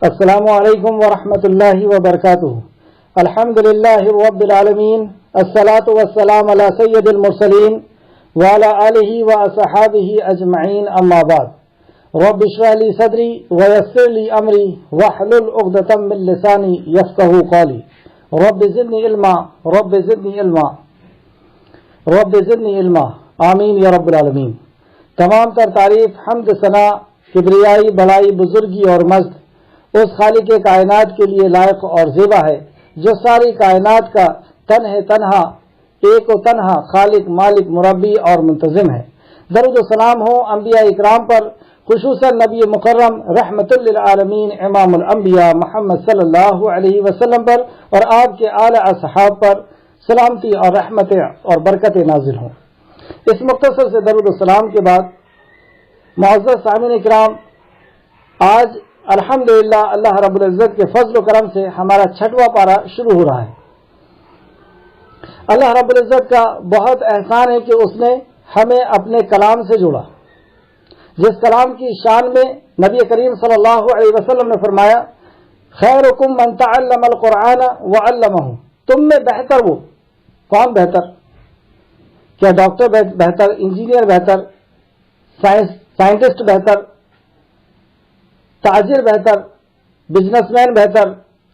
السلام علیکم ورحمۃ اللہ وبرکاتہ. الحمد للہ رب العالمین، الصلاۃ والسلام علی سید المرسلین وعلی آلہ واصحابہ اجمعین، اما بعد. رب اشرح لی صدری ویسر لی امری واحلل عقدۃ من لسانی یفقہوا قولی. رب زدنی علما رب زدنی علما رب زدنی علما، آمین یا رب العالمین. تمام تر تعریف، حمد، ثنا، کبریائی، بڑائی، بزرگی اور مجد اس خالق کائنات کے لیے لائق اور زیبا ہے جو ساری کائنات کا تنہا ایک و تنہا خالق، مالک، مربی اور منتظم ہے. درود و سلام ہو انبیاء اکرام پر، خصوصاً نبی مکرم رحمت للعالمین امام الانبیاء محمد صلی اللہ علیہ وسلم پر اور آپ کے اعلی اصحاب پر سلامتی اور رحمتیں اور برکتیں نازل ہوں. اس مختصر سے درود و سلام کے بعد معزز سامعین اکرام، آج الحمدللہ اللہ رب العزت کے فضل و کرم سے ہمارا 6واں پارہ شروع ہو رہا ہے. اللہ رب العزت کا بہت احسان ہے کہ اس نے ہمیں اپنے کلام سے جوڑا، جس کلام کی شان میں نبی کریم صلی اللہ علیہ وسلم نے فرمایا، خیرکم من تعلم القرآن وعلمہ. تم میں بہتر وہ کون؟ بہتر کیا ڈاکٹر بہتر، انجینئر بہتر، سائنٹسٹ بہتر، تاجر بہتر، بزنس مین بہتر،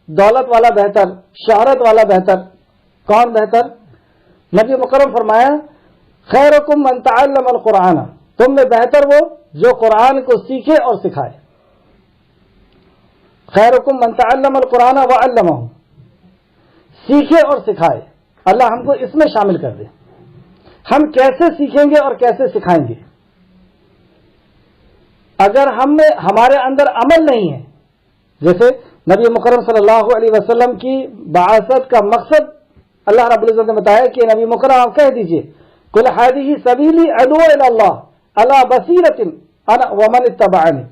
دولت والا بہتر، شہرت والا بہتر؟ کون بہتر؟ نبی مکرم فرمایا، خیرکم من تعلم القرآن. تم میں بہتر وہ جو قرآن کو سیکھے اور سکھائے. خیرکم من تعلم القرآن وعلمہ، سیکھے اور سکھائے. اللہ ہم کو اس میں شامل کر دے. ہم کیسے سیکھیں گے اور کیسے سکھائیں گے؟ اگر ہمارے اندر عمل نہیں ہے، جیسے نبی مکرم صلی اللہ علیہ وسلم کی بعثت کا مقصد اللہ رب العزت نے بتایا کہ نبی مکرم آپ کہہ دیجئے، قل ہذہ سبیلی ادعو الی اللہ علی بصیرۃ انا ومن اتبعنی.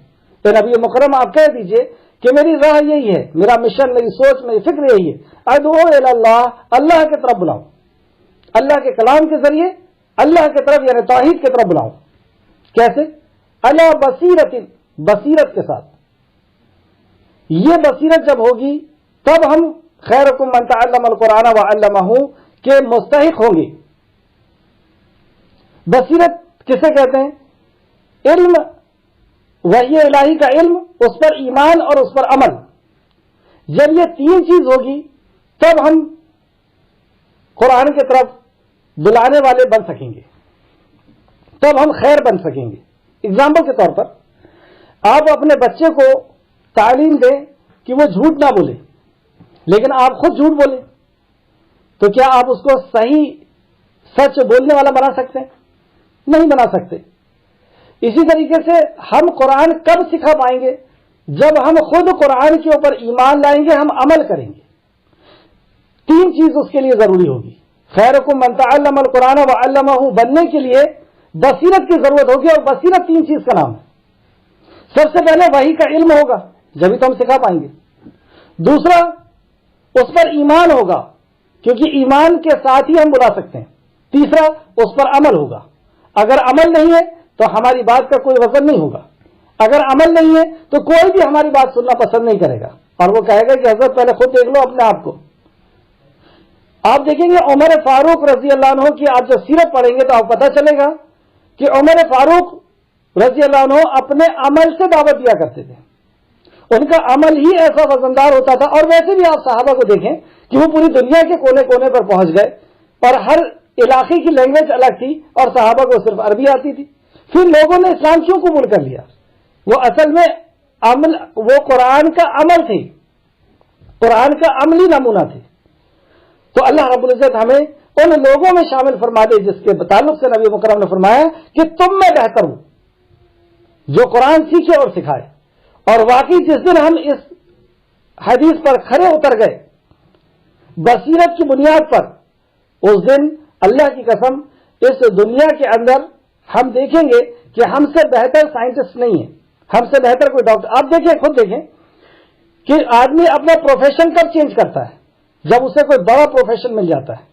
تو نبی مکرم آپ کہہ دیجئے کہ میری راہ یہی ہے، میرا مشن، میری سوچ، میری فکر یہی ہے، ادعو الی اللہ، اللہ کی طرف بلاؤں، اللہ کے کلام کے ذریعے اللہ کی طرف یعنی توحید کی طرف بلاؤں. کیسے؟ علی بصیرۃ، بصیرت کے ساتھ. یہ بصیرت جب ہوگی تب ہم خیرکم من تعلم القرآن وعلمہ کے مستحق ہوں گے. بصیرت کسے کہتے ہیں؟ علم، وحی الہی کا علم، اس پر ایمان اور اس پر عمل. جب یہ تین چیز ہوگی تب ہم قرآن کی طرف بلانے والے بن سکیں گے، تب ہم خیر بن سکیں گے. اگزامپل کے طور پر آپ اپنے بچے کو تعلیم دیں کہ وہ جھوٹ نہ بولے، لیکن آپ خود جھوٹ بولیں، تو کیا آپ اس کو صحیح سچ بولنے والا بنا سکتے ہیں؟ نہیں بنا سکتے. اسی طریقے سے ہم قرآن کب سکھا پائیں گے؟ جب ہم خود قرآن کے اوپر ایمان لائیں گے، ہم عمل کریں گے. تین چیز اس کے لیے ضروری ہوگی. خیرکم من تعلم القرآن وعلمہ بننے کے لیے بصیرت کی ضرورت ہوگی، اور بصیرت تین چیز کا نام ہے. سب سے پہلے وحی کا علم ہوگا، جبھی تو ہم سکھا پائیں گے. دوسرا، اس پر ایمان ہوگا، کیونکہ ایمان کے ساتھ ہی ہم بلا سکتے ہیں. تیسرا، اس پر عمل ہوگا. اگر عمل نہیں ہے تو ہماری بات کا کوئی وزن نہیں ہوگا. اگر عمل نہیں ہے تو کوئی بھی ہماری بات سننا پسند نہیں کرے گا، اور وہ کہے گا کہ حضرت پہلے خود دیکھ لو اپنے آپ کو. آپ دیکھیں گے عمر فاروق رضی اللہ عنہ کی آپ جو سیرت پڑھیں گے تو آپ پتہ چلے گا کہ عمر فاروق رضی اللہ عنہ اپنے عمل سے دعوت دیا کرتے تھے. ان کا عمل ہی ایسا وزندار ہوتا تھا. اور ویسے بھی آپ صحابہ کو دیکھیں کہ وہ پوری دنیا کے کونے کونے پر پہنچ گئے، اور ہر علاقے کی لینگویج الگ تھی، اور صحابہ کو صرف عربی آتی تھی. پھر لوگوں نے اسلام کیوں قبول کر لیا؟ وہ اصل میں وہ قرآن کا عمل تھے، قرآن کا عملی نمونہ تھے. تو اللہ رب العزت ہمیں ان لوگوں میں شامل فرما دے جس کے تعلق سے نبی مکرم نے فرمایا کہ تم میں بہتر ہوں جو قرآن سیکھے اور سکھائے. اور واقعی جس دن ہم اس حدیث پر کھڑے اتر گئے بصیرت کی بنیاد پر، اس دن اللہ کی قسم اس دنیا کے اندر ہم دیکھیں گے کہ ہم سے بہتر سائنٹسٹ نہیں ہے، ہم سے بہتر کوئی ڈاکٹر. آپ دیکھیں، خود دیکھیں کہ آدمی اپنا پروفیشن کب چینج کرتا ہے؟ جب اسے کوئی بڑا پروفیشن مل جاتا ہے.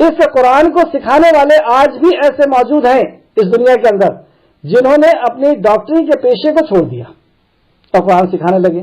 اس قرآن کو سکھانے والے آج بھی ایسے موجود ہیں اس دنیا کے اندر جنہوں نے اپنی ڈاکٹری کے پیشے کو چھوڑ دیا اور قرآن سکھانے لگے.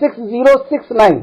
6069,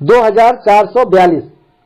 2442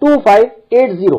2580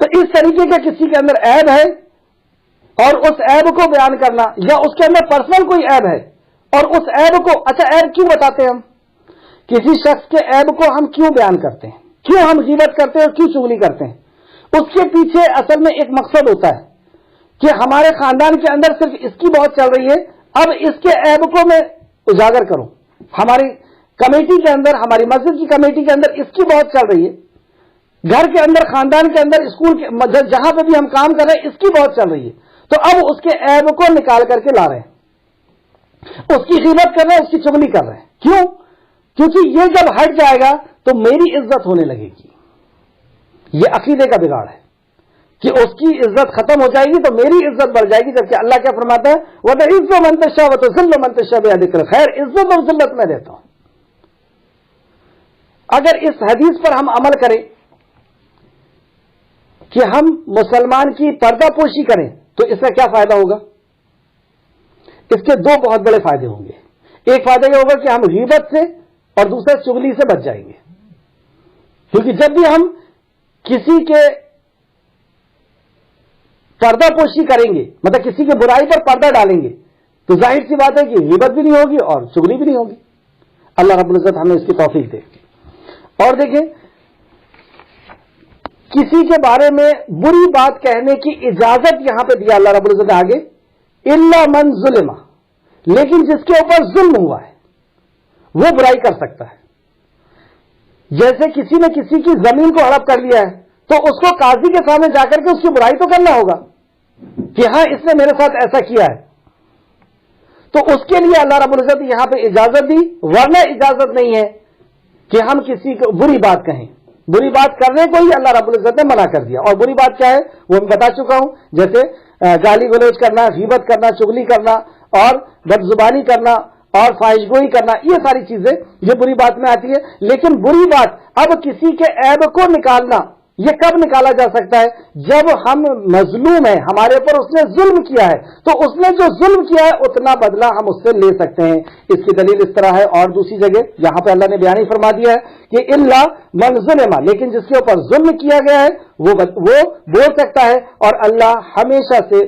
تو اس طریقے کا کسی کے اندر عیب ہے اور اس عیب کو بیان کرنا، یا اس کے اندر پرسنل کوئی عیب ہے اور اس عیب کو، اچھا عیب کیوں بتاتے ہیں ہم؟ کسی شخص کے عیب کو ہم کیوں بیان کرتے ہیں، کیوں ہم غیبت کرتے ہیں اور کیوں چغلی کرتے ہیں؟ اس کے پیچھے اصل میں ایک مقصد ہوتا ہے کہ ہمارے خاندان کے اندر صرف اس کی بہت چل رہی ہے، اب اس کے عیب کو میں اجاگر کروں، ہماری کمیٹی کے اندر، ہماری مسجد کی کمیٹی کے اندر اس کی بہت چل رہی ہے، گھر کے اندر، خاندان کے اندر، اسکول کے جہاں پہ بھی ہم کام کر رہے ہیں اس کی بہت چل رہی ہے، تو اب اس کے عیب کو نکال کر کے لا رہے ہیں، اس کی غیبت کر رہے ہیں، اس کی چغلی کر رہے ہیں۔ کیوں؟ کیونکہ یہ جب ہٹ جائے گا تو میری عزت ہونے لگے گی۔ یہ عقیدے کا بگاڑ ہے کہ اس کی عزت ختم ہو جائے گی تو میری عزت بڑھ جائے گی، جبکہ اللہ کیا فرماتا ہے، وَتَعِزُّ مَن تَشَاءُ وَتُذِلُّ مَن تَشَاءُ بِيَدِكَ الْخَيْرُ، عزت اور ذلت میں دیتا ہوں۔ اگر اس حدیث پر ہم عمل کریں کہ ہم مسلمان کی پردہ پوشی کریں تو اس کا کیا فائدہ ہوگا؟ اس کے دو بہت بڑے فائدے ہوں گے۔ ایک فائدہ یہ ہوگا کہ ہم غیبت سے اور دوسرا چغلی سے بچ جائیں گے، کیونکہ جب بھی ہم کسی کے پردہ پوشی کریں گے، مطلب کسی کی برائی پر پردہ ڈالیں گے، تو ظاہر سی بات ہے کہ غیبت بھی نہیں ہوگی اور چغلی بھی نہیں ہوگی۔ اللہ رب العزت ہمیں اس کی توفیق دے۔ اور دیکھیں، کسی کے بارے میں بری بات کہنے کی اجازت یہاں پہ دیا اللہ رب العزت نے آگے، الا من ظلم، لیکن جس کے اوپر ظلم ہوا ہے وہ برائی کر سکتا ہے۔ جیسے کسی نے کسی کی زمین کو ہڑپ کر لیا ہے تو اس کو قاضی کے سامنے جا کر کے اس کی برائی تو کرنا ہوگا کہ ہاں اس نے میرے ساتھ ایسا کیا ہے، تو اس کے لیے اللہ رب العزت یہاں پہ اجازت دی، ورنہ اجازت نہیں ہے کہ ہم کسی کو بری بات کہیں۔ بری بات کرنے کو ہی اللہ رب العزت نے منع کر دیا، اور بری بات کیا ہے وہ میں بتا چکا ہوں، جیسے گالی گلوچ کرنا، غیبت کرنا، چغلی کرنا اور بدزبانی کرنا اور فاحش گوئی کرنا، یہ ساری چیزیں یہ بری بات میں آتی ہے۔ لیکن بری بات اب کسی کے عیب کو نکالنا، یہ کب نکالا جا سکتا ہے؟ جب ہم مظلوم ہیں، ہمارے اوپر اس نے ظلم کیا ہے، تو اس نے جو ظلم کیا ہے اتنا بدلہ ہم اس سے لے سکتے ہیں۔ اس کی دلیل اس طرح ہے، اور دوسری جگہ یہاں پہ اللہ نے بیان ہی فرما دیا ہے کہ الا من ظلم، لیکن جس کے اوپر ظلم کیا گیا ہے وہ بول سکتا ہے، اور اللہ ہمیشہ سے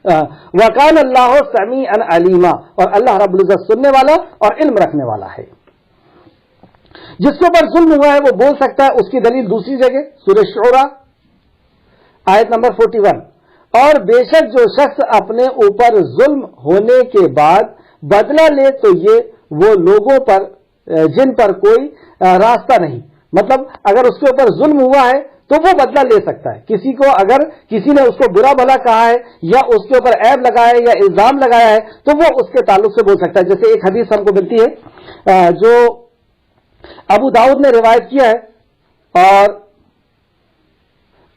وَقَانَ اللَّهُ سَمِيعًا عَلِيمًا، اور اللہ رب العزت سننے والا اور علم رکھنے والا ہے۔ جس کے اوپر ظلم ہوا ہے وہ بول سکتا ہے۔ اس کی دلیل دوسری جگہ سورہ شعراء آیت نمبر 41، اور بے شک جو شخص اپنے اوپر ظلم ہونے کے بعد بدلہ لے تو یہ وہ لوگوں پر جن پر کوئی راستہ نہیں، مطلب اگر اس کے اوپر ظلم ہوا ہے تو وہ بدلہ لے سکتا ہے۔ کسی کو اگر کسی نے اس کو برا بھلا کہا ہے یا اس کے اوپر عیب لگایا ہے یا الزام لگایا ہے تو وہ اس کے تعلق سے بول سکتا ہے۔ جیسے ایک حدیث ہم کو ملتی ہے جو ابو داؤد نے روایت کیا ہے، اور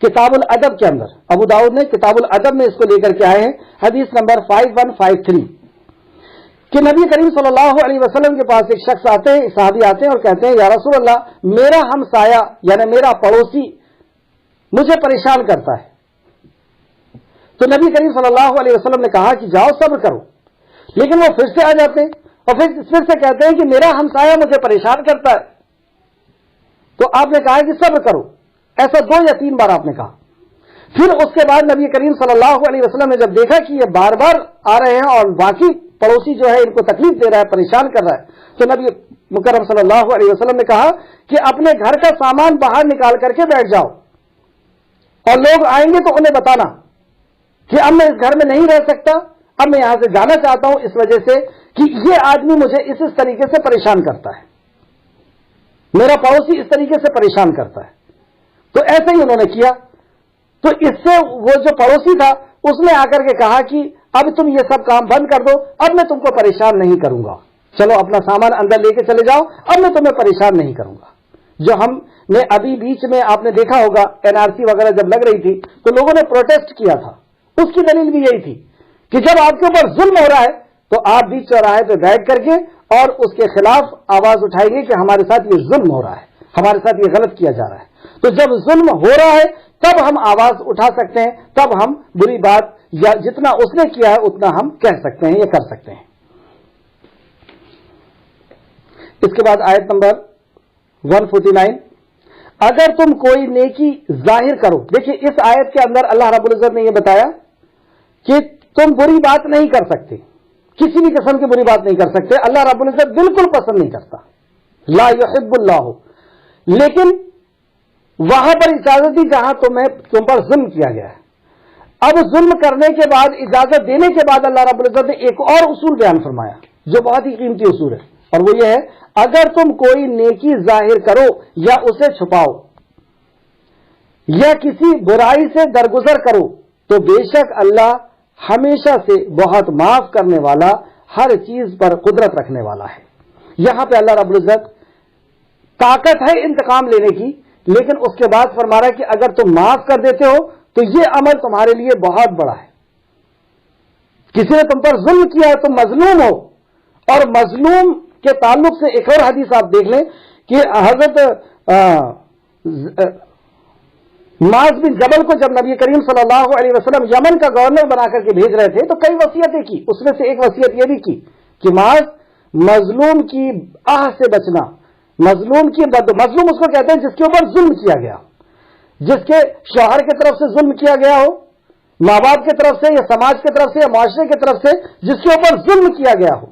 کتاب الادب کے اندر ابو داؤد نے کتاب الادب میں اس کو لے کر کے آئے ہیں، حدیث نمبر 5153، کہ نبی کریم صلی اللہ علیہ وسلم کے پاس ایک شخص آتے ہیں، صحابی آتے ہیں اور کہتے ہیں یا رسول اللہ، میرا ہمسایہ یعنی میرا پڑوسی مجھے پریشان کرتا ہے۔ تو نبی کریم صلی اللہ علیہ وسلم نے کہا کہ جاؤ صبر کرو، لیکن وہ پھر سے آ جاتے ہیں اور پھر سے کہتے ہیں کہ میرا ہمسایہ مجھے پریشان کرتا ہے۔ تو آپ نے کہا کہ صبر کرو، ایسا 2 یا 3 بار آپ نے کہا۔ پھر اس کے بعد نبی کریم صلی اللہ علیہ وسلم نے جب دیکھا کہ یہ بار بار آ رہے ہیں اور باقی پڑوسی جو ہے ان کو تکلیف دے رہا ہے، پریشان کر رہا ہے، تو نبی مکرم صلی اللہ علیہ وسلم نے کہا کہ اپنے گھر کا سامان باہر نکال کر کے بیٹھ جاؤ، اور لوگ آئیں گے تو انہیں بتانا کہ اب میں اس گھر میں نہیں رہ سکتا، اب میں یہاں سے جانا چاہتا ہوں اس وجہ سے کہ یہ آدمی مجھے اس طریقے سے پریشان کرتا ہے، میرا پڑوسی اس طریقے سے پریشان کرتا ہے۔ تو ایسے ہی انہوں نے کیا، تو اس سے وہ جو پڑوسی تھا اس نے آ کر کے کہا کہ اب تم یہ سب کام بند کر دو، اب میں تم کو پریشان نہیں کروں گا، چلو اپنا سامان اندر لے کے چلے جاؤ، اب میں تمہیں پریشان نہیں کروں گا۔ جو ہم نے ابھی بیچ میں آپ نے دیکھا ہوگا NRC وغیرہ جب لگ رہی تھی تو لوگوں نے پروٹیسٹ کیا تھا، اس کی دلیل بھی یہی تھی کہ جب آپ کے اوپر ظلم ہو رہا ہے تو آپ بیچ چوراہے پہ بیٹھ کر کے اور اس کے خلاف آواز اٹھائیں گے کہ ہمارے ساتھ یہ ظلم ہو رہا ہے، ہمارے ساتھ یہ غلط کیا جا رہا ہے۔ تو جب ظلم ہو رہا ہے تب ہم آواز اٹھا سکتے ہیں، تب ہم بری بات یا جتنا اس نے کیا ہے اتنا ہم کہہ سکتے ہیں یا کر سکتے ہیں۔ اس کے بعد آیت نمبر 149، اگر تم کوئی نیکی ظاہر کرو. دیکھیے اس آیت کے اندر اللہ رب العزت نے یہ بتایا کہ تم بری بات نہیں کر سکتے, کسی بھی قسم کی بری بات نہیں کر سکتے. اللہ رب العزت بالکل پسند نہیں کرتا, لا یحب اللہ. لیکن وہاں پر اجازت دی جہاں تم پر ظلم کیا گیا ہے. اب ظلم کرنے کے بعد, اجازت دینے کے بعد اللہ رب العزت نے ایک اور اصول بیان فرمایا جو بہت ہی قیمتی اصول ہے, اور وہ یہ ہے اگر تم کوئی نیکی ظاہر کرو یا اسے چھپاؤ یا کسی برائی سے درگزر کرو تو بے شک اللہ ہمیشہ سے بہت معاف کرنے والا, ہر چیز پر قدرت رکھنے والا ہے. یہاں پہ اللہ رب العزت طاقت ہے انتقام لینے کی, لیکن اس کے بعد فرما رہا ہے کہ اگر تم معاف کر دیتے ہو تو یہ عمل تمہارے لیے بہت بڑا ہے. کسی نے تم پر ظلم کیا ہے, تم مظلوم ہو, اور مظلوم کے تعلق سے ایک اور حدیث آپ دیکھ لیں کہ حضرت معاذ بن جبل کو جب نبی کریم صلی اللہ علیہ وسلم یمن کا گورنر بنا کر کے بھیج رہے تھے تو کئی وصیتیں کی. اس میں سے ایک وصیت یہ بھی کی کہ معاذ مظلوم کی آہ سے بچنا, مظلوم اس کو کہتے ہیں جس کے اوپر ظلم کیا گیا, جس کے شوہر کی طرف سے ظلم کیا گیا ہو, ماں باپ کی طرف سے یا سماج کی طرف سے یا معاشرے کی طرف سے جس کے اوپر ظلم کیا گیا ہو,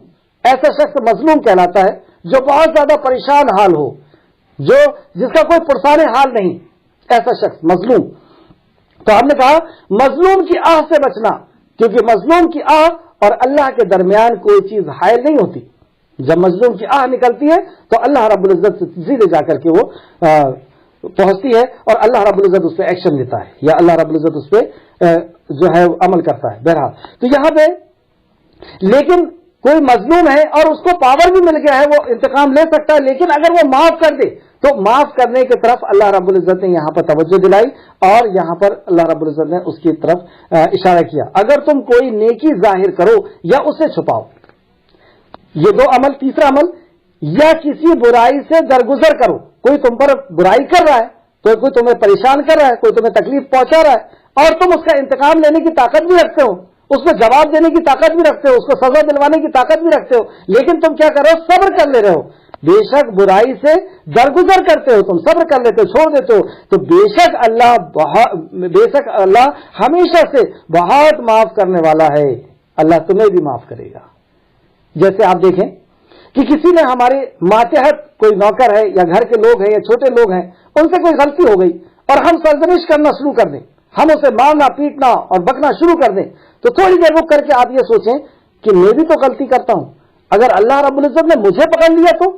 ایسا شخص مظلوم کہلاتا ہے. جو بہت زیادہ پریشان حال ہو, جس کا کوئی پرسان حال نہیں, ایسا شخص مظلوم. تو ہم نے کہا مظلوم کی آہ سے بچنا, کیونکہ مظلوم کی آہ اور اللہ کے درمیان کوئی چیز حائل نہیں ہوتی. جب مظلوم کی آہ نکلتی ہے تو اللہ رب العزت سے سیدھے جا کر کے وہ پہنچتی ہے اور اللہ رب العزت اس پہ ایکشن لیتا ہے, یا اللہ رب العزت اس پہ جو ہے عمل کرتا ہے. بہرحال تو یہاں پہ لیکن کوئی مظلوم ہے اور اس کو پاور بھی مل گیا ہے, وہ انتقام لے سکتا ہے, لیکن اگر وہ معاف کر دے تو معاف کرنے کی طرف اللہ رب العزت نے یہاں پر توجہ دلائی, اور یہاں پر اللہ رب العزت نے اس کی طرف اشارہ کیا. اگر تم کوئی نیکی ظاہر کرو یا اسے چھپاؤ, یہ دو عمل. تیسرا عمل, یا کسی برائی سے درگزر کرو, کوئی تم پر برائی کر رہا ہے, تو کوئی تمہیں پریشان کر رہا ہے, کوئی تمہیں تکلیف پہنچا رہا ہے, اور تم اس کا انتقام لینے کی طاقت بھی رکھتے ہو, اس کو جواب دینے کی طاقت بھی رکھتے ہو, اس کو سزا دلوانے کی طاقت بھی رکھتے ہو, لیکن تم کیا کر رہے ہو, صبر کر لے رہے ہو. بے شک برائی سے درگزر کرتے ہو, تم صبر کر لیتے ہو, چھوڑ دیتے ہو, تو بے شک اللہ ہمیشہ سے بہت معاف کرنے والا ہے, اللہ تمہیں بھی معاف کرے گا. جیسے آپ دیکھیں کہ کسی نے ہمارے ماتحت کوئی نوکر ہے یا گھر کے لوگ ہیں یا چھوٹے لوگ ہیں, ان سے کوئی غلطی ہو گئی اور ہم سرزنش کرنا شروع کر دیں, ہم اسے مارنا پیٹنا اور بکنا شروع کر دیں, تو تھوڑی دیر رک کر کے آپ یہ سوچیں کہ میں بھی تو غلطی کرتا ہوں, اگر اللہ رب العزت نے مجھے پکڑ لیا تو,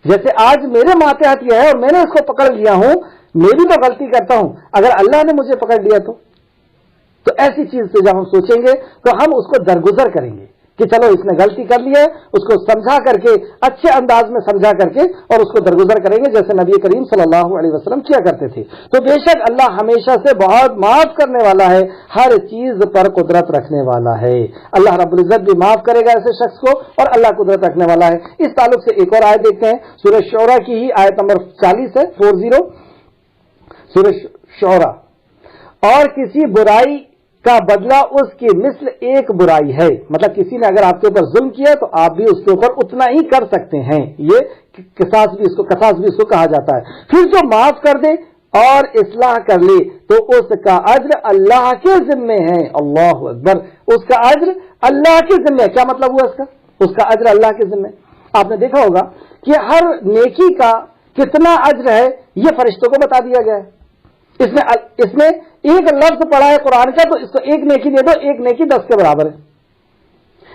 جیسے آج میرے ماتحت یہ ہے اور میں نے اس کو پکڑ لیا ہوں, میں بھی تو غلطی کرتا ہوں, اگر اللہ نے مجھے پکڑ لیا تو ایسی چیز سے جب ہم سوچیں گے تو ہم اس کو درگزر کریں گے کہ چلو اس نے غلطی کر لی ہے, اس کو سمجھا کر کے, اچھے انداز میں سمجھا کر کے, اور اس کو درگزر کریں گے جیسے نبی کریم صلی اللہ علیہ وسلم کیا کرتے تھے. تو بے شک اللہ ہمیشہ سے بہت معاف کرنے والا ہے, ہر چیز پر قدرت رکھنے والا ہے. اللہ رب العزت بھی معاف کرے گا ایسے شخص کو, اور اللہ قدرت رکھنے والا ہے. اس تعلق سے ایک اور آیت دیکھتے ہیں, سورہ شعراء کی ہی آیت نمبر 40 ہے, 40 سورہ شعراء. اور کسی برائی کا بدلہ اس کی مثل ایک برائی ہے, مطلب کسی نے اگر آپ کے اوپر ظلم کیا تو آپ بھی اس کے اوپر اتنا ہی کر سکتے ہیں. یہ قصاص بھی اس کو کہا جاتا ہے. پھر جو معاف کر دے اور اصلاح کر لے تو اس کا اجر اللہ کے ذمے ہے. اللہ اکبر, اس کا اجر اللہ کے ذمے ہے. کیا مطلب ہوا اس کا اجر اللہ کے ذمے. آپ نے دیکھا ہوگا کہ ہر نیکی کا کتنا اجر ہے یہ فرشتوں کو بتا دیا گیا ہے. اس میں ایک لفظ پڑھا ہے قرآن کا تو اس کو ایک نیکی دے دو, ایک نیکی 10 کے برابر ہے.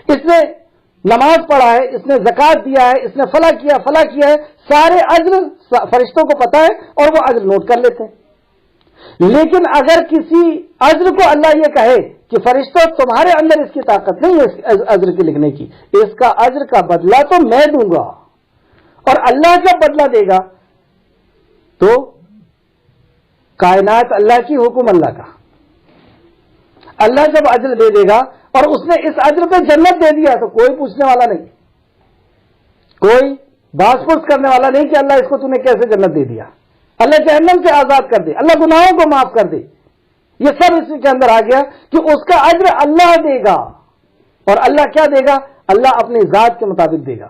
اس نے نماز پڑھا ہے, اس نے زکات دیا ہے, اس نے فلاں کیا ہے, سارے اجر فرشتوں کو پتا ہے اور وہ اجر نوٹ کر لیتے ہیں. لیکن اگر کسی اجر کو اللہ یہ کہے کہ فرشتوں تمہارے اندر اس کی طاقت نہیں ہے اس اجر کی لکھنے کی, اس کا اجر کا بدلہ تو میں دوں گا, اور اللہ جب بدلہ دے گا تو کائنات اللہ کی, حکم اللہ کا. اللہ جب اجر دے دے گا اور اس نے اس اجر پہ جنت دے دیا تو کوئی پوچھنے والا نہیں, کوئی باس پرس کرنے والا نہیں کہ اللہ اس کو تو نے کیسے جنت دے دیا. اللہ جہنم سے آزاد کر دے, اللہ گناہوں کو معاف کر دے. یہ سب اس کے اندر آ گیا کہ اس کا اجر اللہ دے گا. اور اللہ کیا دے گا؟ اللہ اپنی ذات کے مطابق دے گا,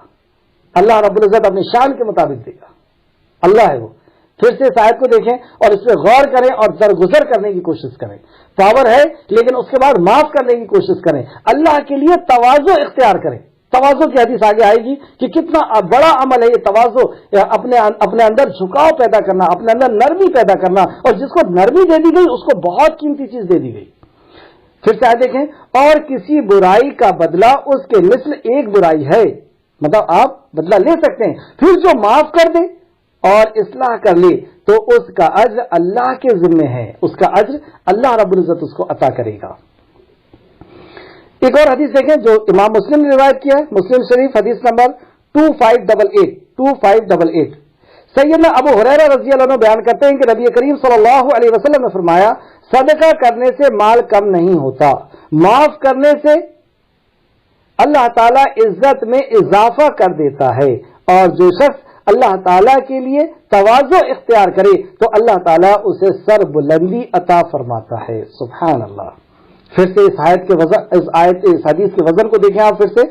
اللہ رب العزت اپنی شان کے مطابق دے گا. اللہ ہے وہ. پھر سے اس آیت کو دیکھیں اور اس پہ غور کریں اور درگزر کرنے کی کوشش کریں. پاور ہے لیکن اس کے بعد معاف کرنے کی کوشش کریں. اللہ کے لیے تواضع اختیار کریں. تواضع کی حدیث آگے آئے گی کہ کتنا بڑا عمل ہے یہ تواضع، اپنے اندر جھکاؤ پیدا کرنا، اپنے اندر نرمی پیدا کرنا، اور جس کو نرمی دے دی گئی اس کو بہت قیمتی چیز دے دی گئی. پھر سے دیکھیں، اور کسی برائی کا بدلہ اس کے مثل ایک برائی ہے. مطلب آپ بدلہ لے سکتے ہیں. پھر جو معاف کر دے اور اصلاح کر لے تو اس کا اجر اللہ کے ذمے ہے، اس کا اجر اللہ رب العزت اس کو عطا کرے گا. ایک اور حدیث دیکھیں جو امام مسلم نے روایت کیا ہے، مسلم شریف حدیث نمبر 2588. سیدنا ابو ہریرہ رضی اللہ عنہ بیان کرتے ہیں کہ نبی کریم صلی اللہ علیہ وسلم نے فرمایا، صدقہ کرنے سے مال کم نہیں ہوتا، معاف کرنے سے اللہ تعالیٰ عزت میں اضافہ کر دیتا ہے، اور جو شخص اللہ تعالیٰ کے لیے تواضع اختیار کرے تو اللہ تعالیٰ اسے سر بلندی عطا فرماتا ہے. سبحان اللہ. پھر سے اس حدیث کے وزن کو دیکھیں آپ. پھر سے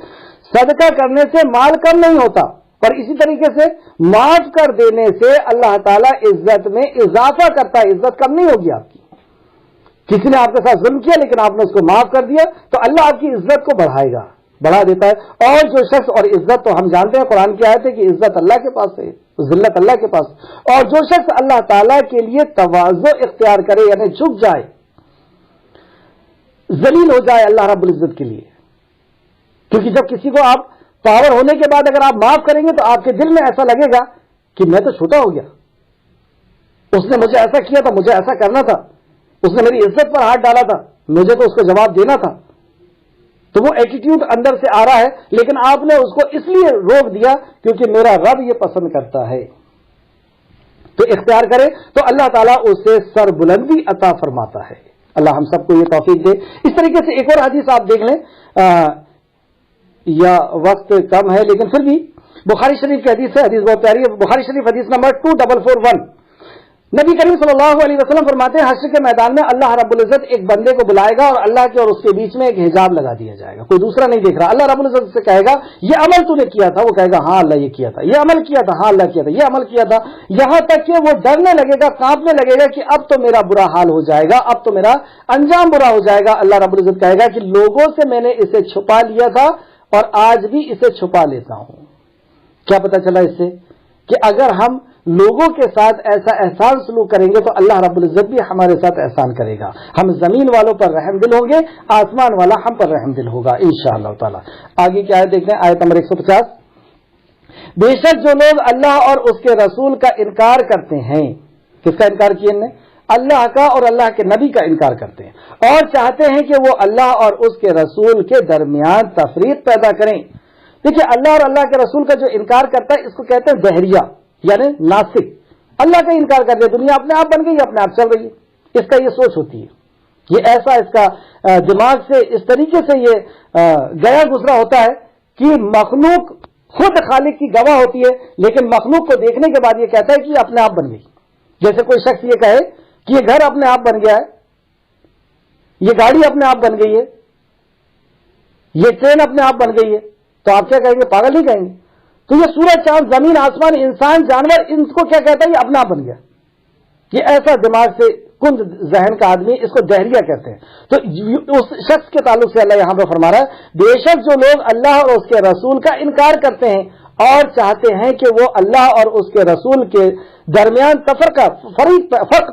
صدقہ کرنے سے مال کم نہیں ہوتا، اور اسی طریقے سے معاف کر دینے سے اللہ تعالیٰ عزت میں اضافہ کرتا ہے. عزت کم نہیں ہوگی آپ کی. کسی نے آپ کے ساتھ ظلم کیا لیکن آپ نے اس کو معاف کر دیا تو اللہ آپ کی عزت کو بڑھائے گا، بڑھا دیتا ہے. اور جو شخص، اور عزت تو ہم جانتے ہیں قرآن کی آیت ہے کہ عزت اللہ کے پاس ہے، ذلت اللہ کے پاس. اور جو شخص اللہ تعالیٰ کے لیے تواضع اختیار کرے، یعنی جھک جائے، ذلیل ہو جائے اللہ رب العزت کے لیے. کیونکہ جب کسی کو آپ پاور ہونے کے بعد اگر آپ معاف کریں گے تو آپ کے دل میں ایسا لگے گا کہ میں تو چھوٹا ہو گیا، اس نے مجھے ایسا کیا تھا، مجھے ایسا کرنا تھا، اس نے میری عزت پر ہاتھ ڈالا تھا، مجھے تو اس کو جواب دینا تھا. تو وہ ایٹیٹیوڈ اندر سے آ رہا ہے، لیکن آپ نے اس کو اس لیے روک دیا کیونکہ میرا رب یہ پسند کرتا ہے. تو اختیار کرے تو اللہ تعالیٰ اسے سر بلندی عطا فرماتا ہے. اللہ ہم سب کو یہ توفیق دے. اس طریقے سے ایک اور حدیث آپ دیکھ لیں، یا وقت کم ہے لیکن پھر بھی بخاری شریف کی حدیث ہے، حدیث بہت پیاری ہے. بخاری شریف حدیث نمبر 2441. نبی کریم صلی اللہ علیہ وسلم فرماتے ہیں، حشر کے میدان میں اللہ رب العزت ایک بندے کو بلائے گا اور اللہ کے اور اس کے بیچ میں ایک حجاب لگا دیا جائے گا، کوئی دوسرا نہیں دیکھ رہا. اللہ رب العزت سے کہے گا یہ عمل تو نے کیا تھا، وہ کہے گا ہاں اللہ یہ کیا تھا، یہ عمل کیا تھا، ہاں اللہ کیا تھا، یہ عمل کیا تھا. یہاں تک کہ وہ ڈرنے لگے گا، کانپنے لگے گا کہ اب تو میرا برا حال ہو جائے گا، اب تو میرا انجام برا ہو جائے گا. اللہ رب العزت کہے گا کہ لوگوں سے میں نے اسے چھپا لیا تھا اور آج بھی اسے چھپا لیتا ہوں. کیا پتہ چلا اس سے؟ کہ اگر ہم لوگوں کے ساتھ ایسا احسان سلوک کریں گے تو اللہ رب العزت بھی ہمارے ساتھ احسان کرے گا. ہم زمین والوں پر رحم دل ہوں گے، آسمان والا ہم پر رحم دل ہوگا انشاءاللہ تعالی. آگے کیا ہے دیکھتے ہیں، آیت نمبر 150. بے شک جو لوگ اللہ اور اس کے رسول کا انکار کرتے ہیں، کس کا انکار کیا انہیں؟ اللہ کا اور اللہ کے نبی کا انکار کرتے ہیں، اور چاہتے ہیں کہ وہ اللہ اور اس کے رسول کے درمیان تفریق پیدا کریں. دیکھیے، اللہ اور اللہ کے رسول کا جو انکار کرتا ہے اس کو کہتے ہیں دہریہ، یعنی ناسک. اللہ کا انکار کر دیا، دنیا اپنے آپ بن گئی، اپنے آپ چل رہی ہے. اس کا یہ سوچ ہوتی ہے، یہ ایسا اس کا دماغ سے اس طریقے سے یہ گیا گزرا ہوتا ہے کہ مخلوق خود خالق کی گواہ ہوتی ہے، لیکن مخلوق کو دیکھنے کے بعد یہ کہتا ہے کہ یہ اپنے آپ بن گئی. جیسے کوئی شخص یہ کہے کہ یہ گھر اپنے آپ بن گیا ہے، یہ گاڑی اپنے آپ بن گئی ہے، یہ ٹرین اپنے آپ بن گئی ہے، تو آپ کیا کہیں گے؟ پاگل ہی کہیں گے. تو یہ سورج، چاند، زمین، آسمان، انسان، جانور، ان کو کیا کہتا ہے؟ یہ اپنا بن گیا. یہ ایسا دماغ سے کند ذہن کا آدمی، اس کو دہریہ کہتے ہیں. تو اس شخص کے تعلق سے اللہ یہاں پہ فرما رہا ہے، بے شک جو لوگ اللہ اور اس کے رسول کا انکار کرتے ہیں اور چاہتے ہیں کہ وہ اللہ اور اس کے رسول کے درمیان فرق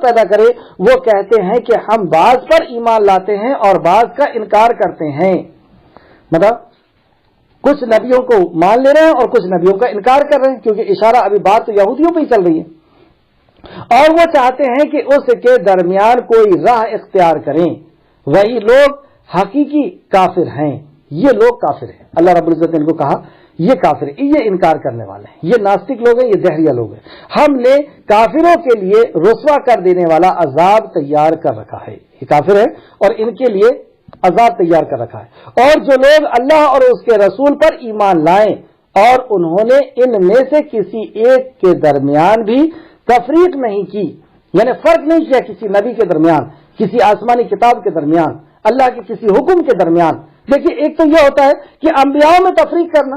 پیدا کرے، وہ کہتے ہیں کہ ہم بعض پر ایمان لاتے ہیں اور بعض کا انکار کرتے ہیں. مطلب کچھ نبیوں کو مان لے رہے ہیں اور کچھ نبیوں کا انکار کر رہے ہیں، کیونکہ اشارہ ابھی بات تو یہودیوں پہ ہی چل رہی ہے. اور وہ چاہتے ہیں کہ اس کے درمیان کوئی راہ اختیار کریں، وہی لوگ حقیقی کافر ہیں. یہ لوگ کافر ہیں. اللہ رب العزت نے ان کو کہا یہ کافر ہیں، یہ انکار کرنے والے ہیں، یہ ناستک لوگ ہیں، یہ دہریہ لوگ ہیں. ہم نے کافروں کے لیے رسوا کر دینے والا عذاب تیار کر رکھا ہے. یہ کافر ہیں اور ان کے لیے عذاب تیار کر رکھا ہے. اور جو لوگ اللہ اور اس کے رسول پر ایمان لائیں اور انہوں نے ان میں سے کسی ایک کے درمیان بھی تفریق نہیں کی، یعنی فرق نہیں کیا کسی نبی کے درمیان، کسی آسمانی کتاب کے درمیان، اللہ کے کسی حکم کے درمیان. دیکھیے، ایک تو یہ ہوتا ہے کہ انبیاء میں تفریق کرنا،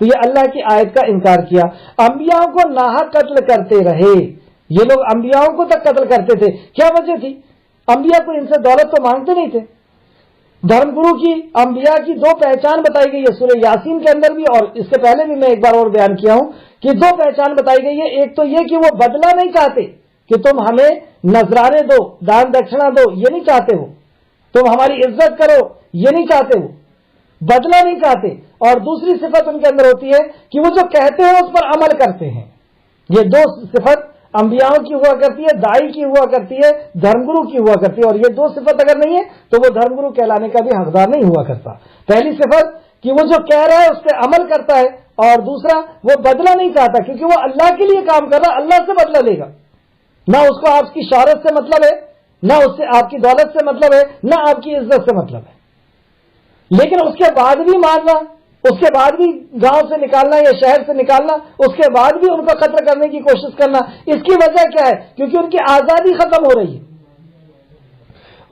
تو یہ اللہ کی آیت کا انکار کیا. انبیاء کو ناحق قتل کرتے رہے, یہ لوگ انبیاء کو تک قتل کرتے تھے. کیا وجہ تھی؟ انبیاء کو ان سے دولت تو مانگتے نہیں تھے. دھرم گرو کی انبیاء کی دو پہچان بتائی گئی ہے سورہ یاسین کے اندر بھی, اور اس سے پہلے بھی میں ایک بار اور بیان کیا ہوں کہ دو پہچان بتائی گئی ہے. ایک تو یہ کہ وہ بدلہ نہیں چاہتے کہ تم ہمیں نذرانے دو, دان دکشنا دو, یہ نہیں چاہتے وہ. تم ہماری عزت کرو, یہ نہیں چاہتے وہ, بدلہ نہیں چاہتے. اور دوسری صفت ان کے اندر ہوتی ہے کہ وہ جو کہتے ہیں اس پر عمل کرتے ہیں. یہ دو صفت انبیاء کی ہوا کرتی ہے, دائی کی ہوا کرتی ہے, دھرم گرو کی ہوا کرتی ہے. اور یہ دو صفت اگر نہیں ہے تو وہ دھرم گرو کہلانے کا بھی حقدار نہیں ہوا کرتا. پہلی صفت کہ وہ جو کہہ رہا ہے اس پہ عمل کرتا ہے, اور دوسرا وہ بدلہ نہیں چاہتا کیونکہ وہ اللہ کے لیے کام کر رہا, اللہ سے بدلہ لے گا. نہ اس کو آپ کی شہرت سے مطلب ہے, نہ اس سے آپ کی دولت سے مطلب ہے, نہ آپ کی عزت سے مطلب ہے. لیکن اس کے بعد بھی ماننا, اس کے بعد بھی گاؤں سے نکالنا یا شہر سے نکالنا, اس کے بعد بھی ان کو قتل کرنے کی کوشش کرنا, اس کی وجہ کیا ہے؟ کیونکہ ان کی آزادی ختم ہو رہی ہے.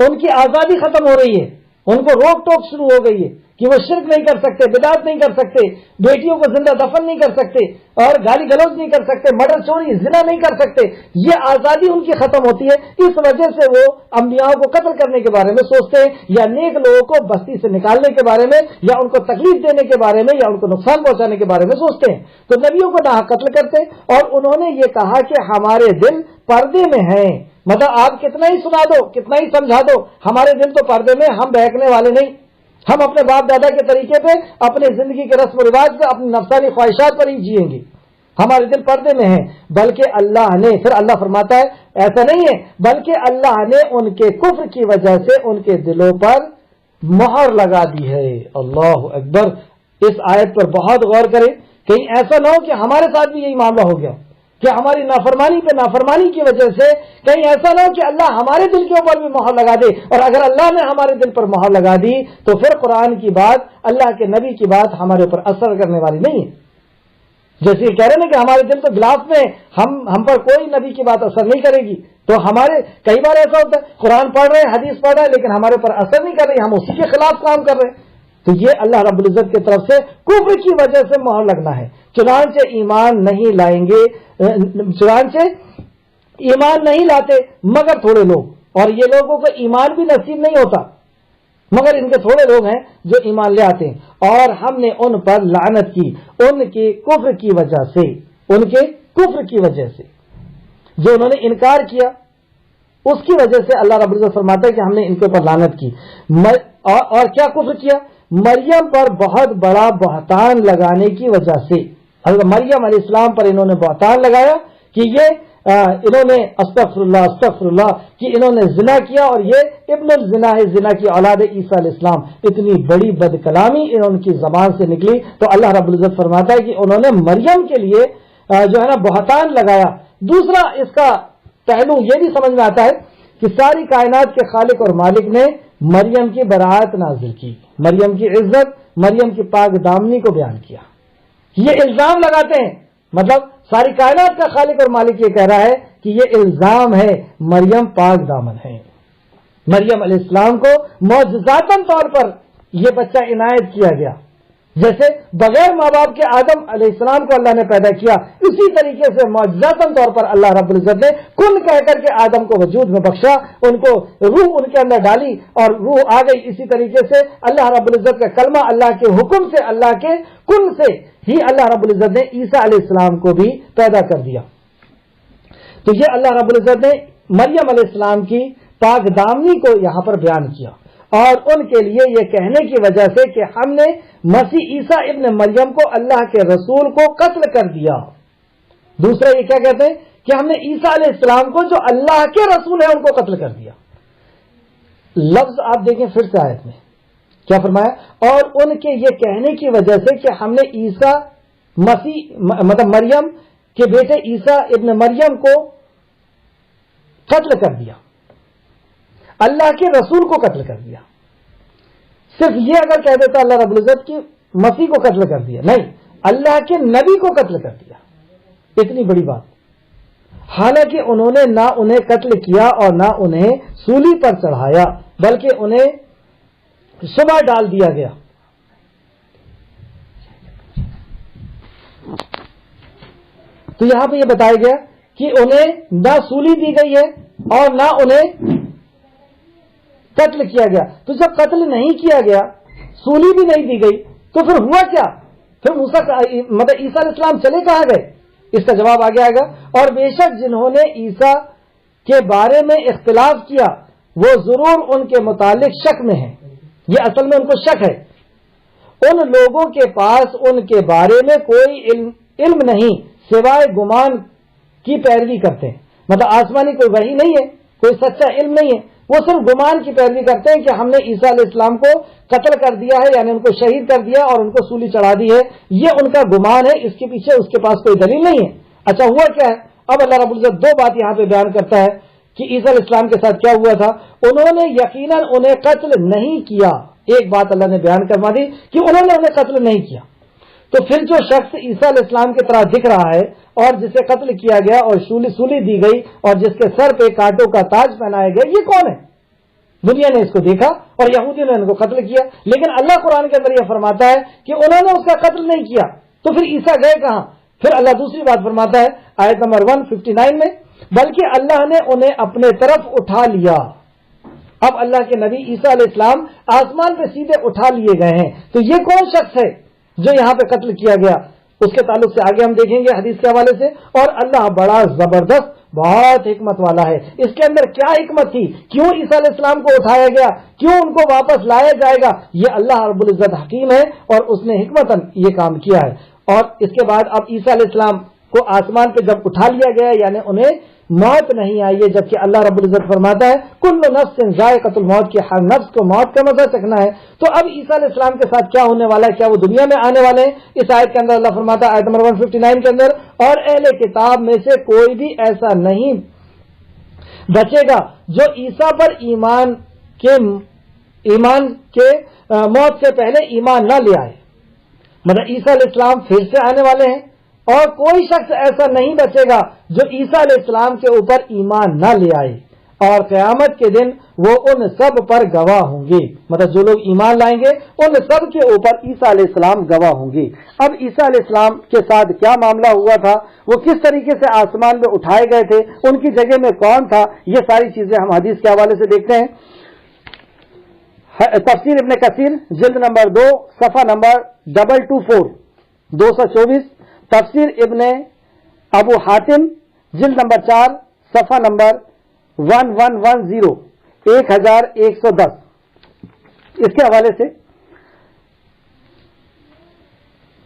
ان کی آزادی ختم ہو رہی ہے, ان کو روک ٹوک شروع ہو گئی ہے کہ وہ شرک نہیں کر سکتے, بدعت نہیں کر سکتے, بیٹیوں کو زندہ دفن نہیں کر سکتے, اور گالی گلوچ نہیں کر سکتے, مرڈر چوری زنا نہیں کر سکتے. یہ آزادی ان کی ختم ہوتی ہے. اس وجہ سے وہ انبیاء کو قتل کرنے کے بارے میں سوچتے ہیں, یا نیک لوگوں کو بستی سے نکالنے کے بارے میں, یا ان کو تکلیف دینے کے بارے میں, یا ان کو نقصان پہنچانے کے بارے میں سوچتے ہیں. تو نبیوں کو ناحق قتل کرتے, اور انہوں نے یہ کہا کہ ہمارے دل پردے میں ہیں. مطلب آپ کتنا ہی سنا دو, کتنا ہی سمجھا دو, ہمارے دل تو پردے میں, ہم بہکنے والے نہیں. ہم اپنے باپ دادا کے طریقے پہ, اپنی زندگی کے رسم و رواج پہ, اپنی نفسانی خواہشات پر ہی جیئیں گے. ہمارے دل پردے میں ہیں. بلکہ اللہ نے, پھر اللہ فرماتا ہے ایسا نہیں ہے, بلکہ اللہ نے ان کے کفر کی وجہ سے ان کے دلوں پر مہر لگا دی ہے. اللہ اکبر. اس آیت پر بہت غور کریں, کہیں ایسا نہ ہو کہ ہمارے ساتھ بھی یہی معاملہ ہو گیا کہ ہماری نافرمانی پہ نافرمانی کی وجہ سے, کہیں ایسا نہ ہو کہ اللہ ہمارے دل کے اوپر بھی مہر لگا دے. اور اگر اللہ نے ہمارے دل پر مہر لگا دی تو پھر قرآن کی بات, اللہ کے نبی کی بات ہمارے اوپر اثر کرنے والی نہیں ہے. جیسے یہ کہہ رہے ہیں کہ ہمارے دل تو گلاف میں, ہم پر کوئی نبی کی بات اثر نہیں کرے گی. تو ہمارے کئی بار ایسا ہوتا ہے قرآن پڑھ رہے ہیں, حدیث پڑھ رہے ہیں, لیکن ہمارے اوپر اثر نہیں کر رہی, ہم اسی کے خلاف کام کر رہے ہیں. تو یہ اللہ رب العزت کی طرف سے کفر کی وجہ سے مہر لگنا ہے. چنانچہ ایمان نہیں لائیں گے, چنانچہ ایمان نہیں لاتے مگر تھوڑے لوگ, اور یہ لوگوں کو ایمان بھی نصیب نہیں ہوتا مگر ان کے تھوڑے لوگ ہیں جو ایمان لے آتے ہیں. اور ہم نے ان پر لعنت کی ان کے کفر کی وجہ سے, ان کے کفر کی وجہ سے, جو انہوں نے انکار کیا اس کی وجہ سے اللہ رب العزت فرماتا ہے کہ ہم نے ان کے اوپر لعنت کی. اور کیا کفر کیا؟ مریم پر بہت بڑا بہتان لگانے کی وجہ سے. حضرت مریم علیہ السلام پر انہوں نے بہتان لگایا کہ یہ انہوں نے استغفر اللہ کہ انہوں نے زنا کیا, اور یہ ابن الزنا ہے, زنا کی اولاد عیسیٰ علیہ السلام. اتنی بڑی بد کلامی ان کی زبان سے نکلی. تو اللہ رب العزت فرماتا ہے کہ انہوں نے مریم کے لیے جو ہے نا بہتان لگایا. دوسرا اس کا پہلو یہ بھی سمجھ میں آتا ہے کہ ساری کائنات کے خالق اور مالک نے مریم کی برات نازل کی, مریم کی عزت, مریم کی پاک دامنی کو بیان کیا. یہ الزام لگاتے ہیں, مطلب ساری کائنات کا خالق اور مالک یہ کہہ رہا ہے کہ یہ الزام ہے مریم پاک دامن ہے. مریم علیہ السلام کو معجزاتاً طور پر یہ بچہ عنایت کیا گیا. جیسے بغیر ماں باپ کے آدم علیہ السلام کو اللہ نے پیدا کیا, اسی طریقے سے معجزاتاً طور پر اللہ رب العزت نے کن کہہ کر کے آدم کو وجود میں بخشا, ان کو روح ان کے اندر ڈالی اور روح آ گئی. اسی طریقے سے اللہ رب العزت کا کلمہ اللہ کے حکم سے, اللہ کے کن سے ہی اللہ رب العزت نے عیسیٰ علیہ السلام کو بھی پیدا کر دیا. تو یہ اللہ رب العزت نے مریم علیہ السلام کی پاک دامنی کو یہاں پر بیان کیا, اور ان کے لیے یہ کہنے کی وجہ سے کہ ہم نے مسیح عیسیٰ ابن مریم کو, اللہ کے رسول کو قتل کر دیا. دوسرا یہ کیا کہتے ہیں کہ ہم نے عیسیٰ علیہ السلام کو جو اللہ کے رسول ہیں ان کو قتل کر دیا. لفظ آپ دیکھیں پھر سے آیت میں کیا فرمایا, اور ان کے یہ کہنے کی وجہ سے کہ ہم نے عیسیٰ مسیح مطلب مریم کے بیٹے عیسیٰ ابن مریم کو قتل کر دیا, اللہ کے رسول کو قتل کر دیا. صرف یہ اگر کہہ دیتا اللہ رب العزت کی مسیح کو قتل کر دیا, نہیں, اللہ کے نبی کو قتل کر دیا. اتنی بڑی بات. حالانکہ انہوں نے نہ انہیں قتل کیا اور نہ انہیں سولی پر چڑھایا, بلکہ انہیں صبح ڈال دیا گیا. تو یہاں پہ یہ بتایا گیا کہ انہیں نہ سولی دی گئی ہے اور نہ انہیں قتل کیا گیا. تو جب قتل نہیں کیا گیا، سولی بھی نہیں دی گئی، تو پھر ہوا کیا؟ پھر مطلب عیسیٰ علیہ السلام چلے کہاں گئے؟ اس کا جواب آگے آئے گا. اور بے شک جنہوں نے عیسیٰ کے بارے میں اختلاف کیا وہ ضرور ان کے متعلق شک میں ہیں. یہ اصل میں ان کو شک ہے. ان لوگوں کے پاس ان کے بارے میں کوئی علم نہیں سوائے گمان کی پیروی کرتے ہیں. مطلب آسمانی کوئی وحی نہیں ہے، کوئی سچا علم نہیں ہے، وہ صرف گمان کی پیروی کرتے ہیں کہ ہم نے عیسیٰ علیہ السلام کو قتل کر دیا ہے، یعنی ان کو شہید کر دیا اور ان کو سولی چڑھا دی ہے. یہ ان کا گمان ہے، اس کے پیچھے اس کے پاس کوئی دلیل نہیں ہے. اچھا ہوا کیا ہے؟ اب اللہ رب العزت دو بات یہاں پہ بیان کرتا ہے کہ عیسیٰ علیہ السلام کے ساتھ کیا ہوا تھا. انہوں نے یقیناً انہیں قتل نہیں کیا. ایک بات اللہ نے بیان کروا دی کہ انہوں نے انہیں قتل نہیں کیا. تو پھر جو شخص عیسیٰ علیہ السلام کی طرح دکھ رہا ہے اور جسے قتل کیا گیا اور سولی دی گئی اور جس کے سر پہ کانٹوں کا تاج پہنایا گیا، یہ کون ہے؟ دنیا نے اس کو دیکھا اور یہودیوں نے ان کو قتل کیا. لیکن اللہ قرآن کے اندر یہ فرماتا ہے کہ انہوں نے اس کا قتل نہیں کیا. تو پھر عیسیٰ گئے کہاں؟ پھر اللہ دوسری بات فرماتا ہے آیت نمبر 159 میں، بلکہ اللہ نے انہیں اپنے طرف اٹھا لیا. اب اللہ کے نبی عیسیٰ علیہ السلام آسمان پہ سیدھے اٹھا لیے گئے ہیں. تو یہ کون شخص ہے جو یہاں پہ قتل کیا گیا؟ اس کے تعلق سے آگے ہم دیکھیں گے حدیث کے حوالے سے. اور اللہ بڑا زبردست، بہت حکمت والا ہے. اس کے اندر کیا حکمت تھی؟ کیوں عیسیٰ علیہ السلام کو اٹھایا گیا؟ کیوں ان کو واپس لایا جائے گا؟ یہ اللہ رب العزت حکیم ہے اور اس نے حکمتاً یہ کام کیا ہے. اور اس کے بعد اب عیسیٰ علیہ السلام کو آسمان پہ جب اٹھا لیا گیا، یعنی انہیں موت نہیں آئی ہے، جبکہ اللہ رب العزت فرماتا ہے کل نفس ذائقۃ الموت، کی ہر نفس کو موت کا مزہ چکھنا ہے. تو اب عیسیٰ علیہ السلام کے ساتھ کیا ہونے والا ہے؟ کیا وہ دنیا میں آنے والے ہیں؟ اس آیت کے اندر اللہ فرماتا ہے آیت نمبر 159 کے اندر، اور اہل کتاب میں سے کوئی بھی ایسا نہیں بچے گا جو عیسیٰ پر ایمان کے موت سے پہلے ایمان نہ لے آئے. مطلب عیسیٰ علیہ السلام پھر سے آنے والے ہیں اور کوئی شخص ایسا نہیں بچے گا جو عیسیٰ علیہ السلام کے اوپر ایمان نہ لے آئے، اور قیامت کے دن وہ ان سب پر گواہ ہوں گے. مطلب جو لوگ ایمان لائیں گے ان سب کے اوپر عیسیٰ علیہ السلام گواہ ہوں گے. اب عیسیٰ علیہ السلام کے ساتھ کیا معاملہ ہوا تھا، وہ کس طریقے سے آسمان میں اٹھائے گئے تھے، ان کی جگہ میں کون تھا، یہ ساری چیزیں ہم حدیث کے حوالے سے دیکھتے ہیں. تفسیر ابن کثیر جلد نمبر 2 صفحہ نمبر 224 224، تفسیر ابن ابو حاتم جلد نمبر 4 صفحہ نمبر 1110 1110، اس کے حوالے سے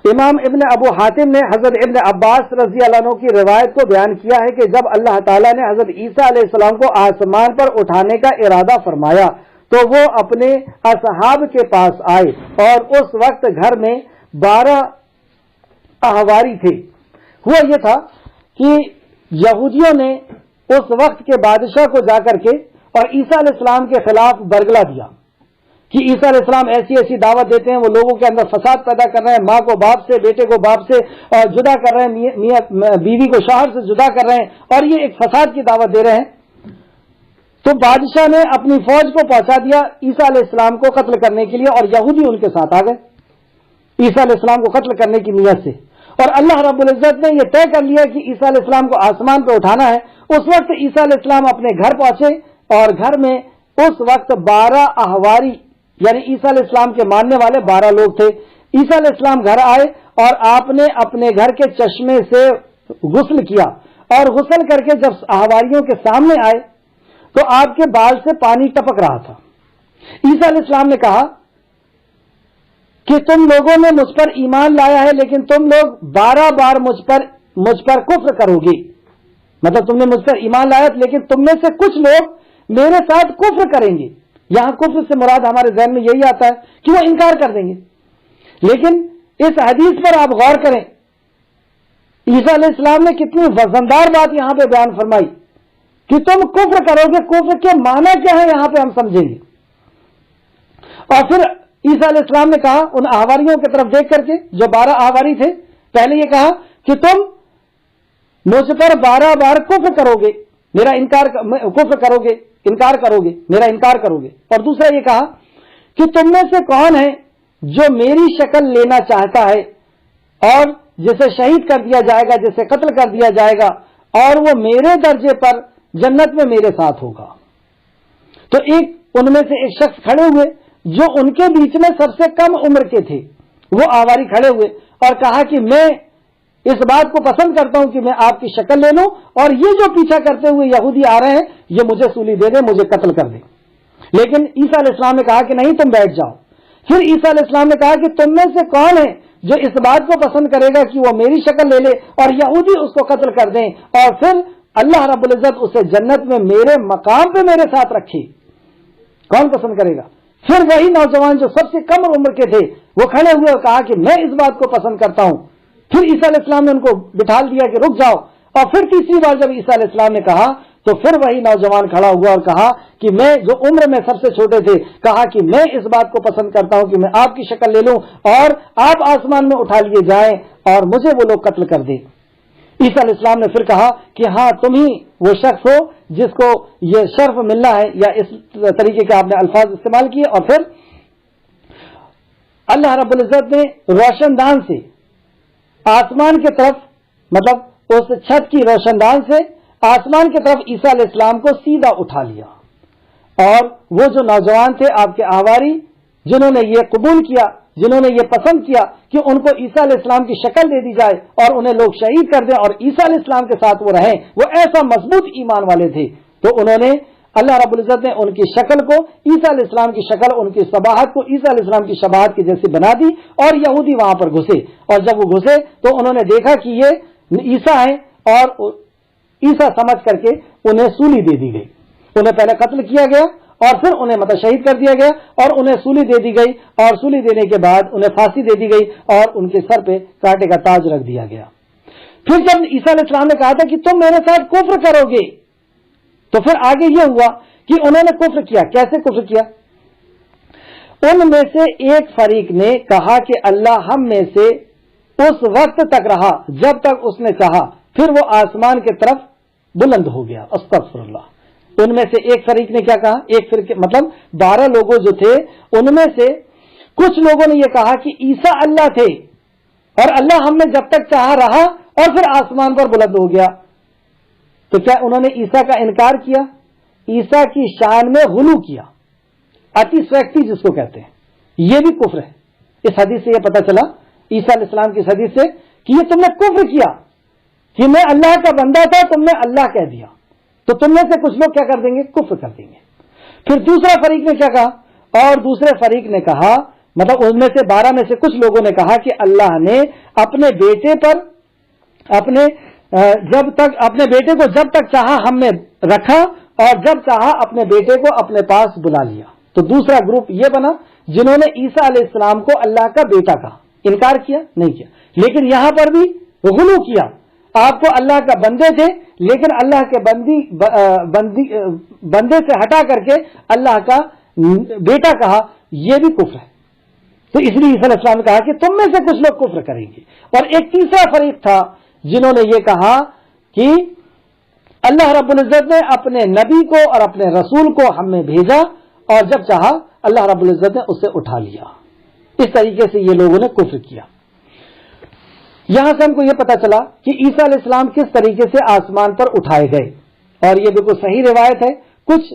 امام ابن ابو حاتم نے حضرت ابن عباس رضی اللہ عنہ کی روایت کو بیان کیا ہے کہ جب اللہ تعالیٰ نے حضرت عیسیٰ علیہ السلام کو آسمان پر اٹھانے کا ارادہ فرمایا تو وہ اپنے اصحاب کے پاس آئے اور اس وقت گھر میں 12 احواری تھے. ہوا یہ تھا کہ یہودیوں نے اس وقت کے بادشاہ کو جا کر کے اور عیسیٰ علیہ السلام کے خلاف برگلا دیا کہ عیسیٰ علیہ السلام ایسی دعوت دیتے ہیں، وہ لوگوں کے اندر فساد پیدا کر رہے ہیں، ماں کو باپ سے، بیٹے کو باپ سے جدا کر رہے ہیں، میاں بیوی کو شوہر سے جدا کر رہے ہیں، اور یہ ایک فساد کی دعوت دے رہے ہیں. تو بادشاہ نے اپنی فوج کو پہنچا دیا عیسیٰ علیہ السلام کو قتل کرنے کے لیے، اور یہودی ان کے ساتھ آ گئے عیسیٰ علیہ السلام کو قتل کرنے کی نیت سے. اور اللہ رب العزت نے یہ طے کر لیا کہ عیسیٰ علیہ السلام کو آسمان پہ اٹھانا ہے. اس وقت عیسیٰ علیہ السلام اپنے گھر پہنچے اور گھر میں اس وقت 12 احواری یعنی عیسیٰ علیہ السلام کے ماننے والے 12 لوگ تھے. عیسیٰ علیہ السلام گھر آئے اور آپ نے اپنے گھر کے چشمے سے غسل کیا، اور غسل کر کے جب احواریوں کے سامنے آئے تو آپ کے بال سے پانی ٹپک رہا تھا. عیسیٰ علیہ السلام نے کہا کہ تم لوگوں نے مجھ پر ایمان لایا ہے لیکن تم لوگ 12 بار مجھ پر کفر کرو گے. مطلب تم نے مجھ پر ایمان لایا لیکن تم میں سے کچھ لوگ میرے ساتھ کفر کریں گے. یہاں کفر سے مراد ہمارے ذہن میں یہی آتا ہے کہ وہ انکار کر دیں گے. لیکن اس حدیث پر آپ غور کریں، عیسیٰ علیہ السلام نے کتنی وزندار بات یہاں پہ بیان فرمائی کہ تم کفر کرو گے. کفر کے معنی کیا ہے یہاں پہ ہم سمجھیں گے. اور پھر عیسیٰ علیہ السلام نے کہا ان احواریوں کی طرف دیکھ کر کے جو 12 احواری تھے، پہلے یہ کہا کہ تم مجھ پر 12 بار کفر کرو گے، میرا انکار کرو گے، میرا انکار کرو گے. اور دوسرا یہ کہا کہ تم میں سے کون ہے جو میری شکل لینا چاہتا ہے اور جسے شہید کر دیا جائے گا، جسے قتل کر دیا جائے گا، اور وہ میرے درجے پر جنت میں میرے ساتھ ہوگا۔ تو ان میں سے ایک شخص کھڑے ہوئے جو ان کے بیچ میں سب سے کم عمر کے تھے، وہ آواری کھڑے ہوئے اور کہا کہ میں اس بات کو پسند کرتا ہوں کہ میں آپ کی شکل لے لوں، اور یہ جو پیچھا کرتے ہوئے یہودی آ رہے ہیں یہ مجھے سولی دے دیں، مجھے قتل کر دیں۔ لیکن عیسیٰ علیہ السلام نے کہا کہ نہیں، تم بیٹھ جاؤ۔ پھر عیسیٰ علیہ السلام نے کہا کہ تم میں سے کون ہے جو اس بات کو پسند کرے گا کہ وہ میری شکل لے لے اور یہودی اس کو قتل کر دیں، اور پھر اللہ رب العزت اسے جنت میں میرے مقام پہ میرے ساتھ رکھے؟ کون پسند کرے گا؟ پھر وہی نوجوان جو سب سے کم عمر کے تھے وہ کھڑے ہوئے اور کہا کہ میں اس بات کو پسند کرتا ہوں۔ پھر عیسیٰ علیہ السلام نے ان کو بٹھا دیا کہ رک جاؤ، اور پھر تیسری بار جب عیسیٰ علیہ السلام نے کہا تو پھر وہی نوجوان کھڑا ہوا اور کہا کہ میں جو عمر میں سب سے چھوٹے تھے، کہا کہ میں اس بات کو پسند کرتا ہوں کہ میں آپ کی شکل لے لوں اور آپ آسمان میں اٹھا لیے جائیں اور مجھے وہ لوگ قتل کر دیں۔ عیسیٰ علیہ السلام نے پھر کہا کہ ہاں، تم ہی وہ شخص ہو جس کو یہ شرف ملنا ہے، یا اس طریقے کے آپ نے الفاظ استعمال کیے۔ اور پھر اللہ رب العزت نے روشن دان سے آسمان کی طرف، مطلب اس چھت کی روشن دان سے آسمان کی طرف عیسیٰ علیہ السلام کو سیدھا اٹھا لیا، اور وہ جو نوجوان تھے آپ کے آواری، جنہوں نے یہ قبول کیا، جنہوں نے یہ پسند کیا کہ ان کو عیسیٰ علیہ السلام کی شکل دے دی جائے اور انہیں لوگ شہید کر دیں اور عیسیٰ علیہ السلام کے ساتھ وہ رہیں، وہ ایسا مضبوط ایمان والے تھے، تو انہوں نے اللہ رب العزت نے ان کی شکل کو عیسیٰ علیہ السلام کی شکل، ان کی صباحت کو عیسیٰ علیہ السلام کی شباہت کی جیسی بنا دی، اور یہودی وہاں پر گھسے، اور جب وہ گھسے تو انہوں نے دیکھا کہ یہ عیسیٰ ہیں، اور عیسیٰ سمجھ کر کے انہیں سولی دے دی گئی۔ انہیں پہلے قتل کیا گیا اور پھر انہیں شہید کر دیا گیا، اور انہیں سولی دے دی گئی، اور سولی دینے کے بعد انہیں پھانسی دے دی گئی اور ان کے سر پہ کانٹے کا تاج رکھ دیا گیا۔ پھر جب عیسیٰ علیہ السلام نے کہا تھا کہ تم میرے ساتھ کفر کرو گے، تو پھر آگے یہ ہوا کہ انہوں نے کفر کیا۔ کیسے کفر کیا؟ ان میں سے ایک فریق نے کہا کہ اللہ ہم میں سے اس وقت تک رہا جب تک اس نے چاہا، پھر وہ آسمان کی طرف بلند ہو گیا۔ استغفر اللہ۔ ان میں سے ایک فریق نے کیا کہا؟ ایک فرقے، مطلب 12 لوگوں جو تھے، ان میں سے کچھ لوگوں نے یہ کہا کہ عیسیٰ اللہ تھے اور اللہ ہم نے جب تک چاہا رہا اور پھر آسمان پر بلند ہو گیا۔ تو کیا انہوں نے عیسیٰ کا انکار کیا؟ عیسیٰ کی شان میں غلو کیا، اتی سویکتی جس کو کہتے ہیں، یہ بھی کفر ہے۔ اس حدیث سے یہ پتہ چلا، عیسیٰ علیہ السلام کی اس حدیث سے، کہ یہ تم نے کفر کیا کہ میں اللہ کا بندہ تھا، تم نے اللہ کہہ دیا، تو تم میں سے کچھ لوگ کیا کر دیں گے؟ کفر کر دیں گے۔ پھر دوسرا فریق نے کیا کہا؟ اور دوسرے فریق نے کہا، مطلب ان میں سے 12 میں سے کچھ لوگوں نے کہا کہ اللہ نے اپنے بیٹے پر اپنے بیٹے کو جب تک چاہا ہم نے رکھا اور جب چاہا اپنے بیٹے کو اپنے پاس بلا لیا۔ تو دوسرا گروپ یہ بنا جنہوں نے عیسیٰ علیہ السلام کو اللہ کا بیٹا کہا، انکار کیا نہیں کیا، لیکن یہاں پر بھی غلو کیا۔ آپ کو اللہ کا بندے تھے لیکن اللہ کے بندے سے ہٹا کر کے اللہ کا بیٹا کہا، یہ بھی کفر ہے۔ تو اس لیے عیسیٰ علیہ السلام نے کہا کہ تم میں سے کچھ لوگ کفر کریں گے۔ اور ایک تیسرا فریق تھا جنہوں نے یہ کہا کہ اللہ رب العزت نے اپنے نبی کو اور اپنے رسول کو ہم میں بھیجا اور جب چاہا اللہ رب العزت نے اسے اٹھا لیا۔ اس طریقے سے یہ لوگوں نے کفر کیا۔ یہاں سے ہم کو یہ پتا چلا کہ عیسیٰ علیہ السلام کس طریقے سے آسمان پر اٹھائے گئے، اور یہ بالکل صحیح روایت ہے۔ کچھ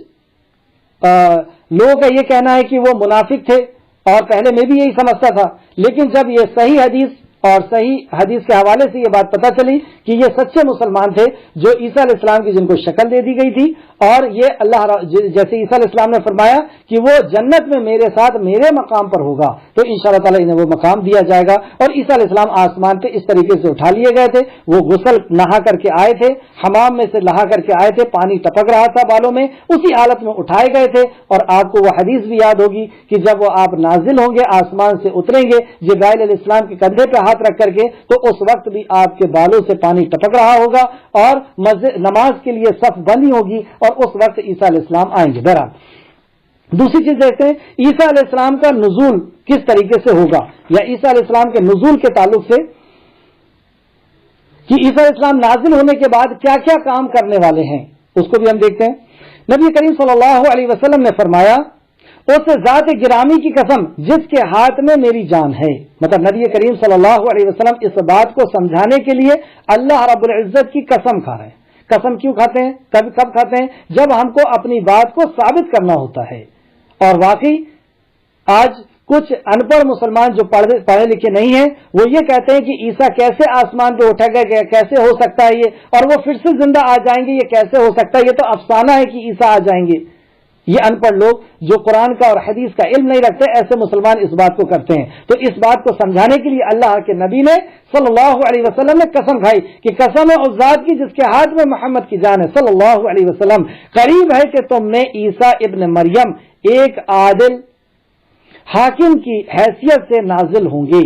لوگوں کا یہ کہنا ہے کہ وہ منافق تھے، اور پہلے میں بھی یہی سمجھتا تھا، لیکن جب یہ صحیح حدیث اور صحیح حدیث کے حوالے سے یہ بات پتہ چلی کہ یہ سچے مسلمان تھے جو عیسیٰ علیہ السلام کی جن کو شکل دے دی گئی تھی، اور یہ اللہ جیسے عیسیٰ علیہ السلام نے فرمایا کہ وہ جنت میں میرے ساتھ میرے مقام پر ہوگا، تو انشاءاللہ تعالیٰ انہیں وہ مقام دیا جائے گا۔ اور عیسیٰ علیہ السلام آسمان پہ اس طریقے سے اٹھا لیے گئے تھے، وہ غسل نہا کر کے آئے تھے، حمام میں سے نہا کر کے آئے تھے، پانی ٹپک رہا تھا بالوں میں، اسی حالت میں اٹھائے گئے تھے۔ اور آپ کو وہ حدیث بھی یاد ہوگی کہ جب وہ آپ نازل ہوں گے، آسمان سے اتریں گے جبرائیل علیہ السلام کے کندھے پہ ہاتھ رکھ کر کے، تو اس وقت بھی آپ کے بالوں سے پانی ٹپک رہا ہوگا اور نماز کے لیے صف بندی ہوگی، اور اس وقت عیسیٰ علیہ السلام آئیں گے۔ بہرحال دوسری چیز دیکھتے ہیں عیسیٰ علیہ السلام کا نزول کس طریقے سے ہوگا، یا عیسیٰ علیہ السلام کے نزول کے تعلق سے کہ عیسیٰ علیہ السلام نازل ہونے کے بعد کیا کیا کام کرنے والے ہیں، اس کو بھی ہم دیکھتے ہیں۔ نبی کریم صلی اللہ علیہ وسلم نے فرمایا، اس ذات گرامی کی قسم جس کے ہاتھ میں میری جان ہے. مطلب نبی کریم صلی اللہ علیہ وسلم اس بات کو سمجھانے کے لیے اللہ رب العزت کی قسم کھا رہے ہیں. قسم کیوں کھاتے ہیں؟ کب کھاتے ہیں؟ جب ہم کو اپنی بات کو ثابت کرنا ہوتا ہے. اور واقعی آج کچھ ان پڑھ مسلمان جو پڑھے لکھے نہیں ہیں وہ یہ کہتے ہیں کہ عیسیٰ کیسے آسمان پہ اٹھا گیا، کیسے ہو سکتا ہے یہ، اور وہ پھر سے زندہ آ جائیں گے، یہ کیسے ہو سکتا ہے، یہ تو افسانہ ہے کہ عیسیٰ آ جائیں گے. یہ ان پڑھ لوگ جو قرآن کا اور حدیث کا علم نہیں رکھتے، ایسے مسلمان اس بات کو کرتے ہیں. تو اس بات کو سمجھانے کے لیے اللہ کے نبی نے صلی اللہ علیہ وسلم نے قسم کھائی کہ قسم ہے اس ذات کی جس کے ہاتھ میں محمد کی جان ہے صلی اللہ علیہ وسلم، قریب ہے کہ تم میں عیسیٰ ابن مریم ایک عادل حاکم کی حیثیت سے نازل ہوں گے.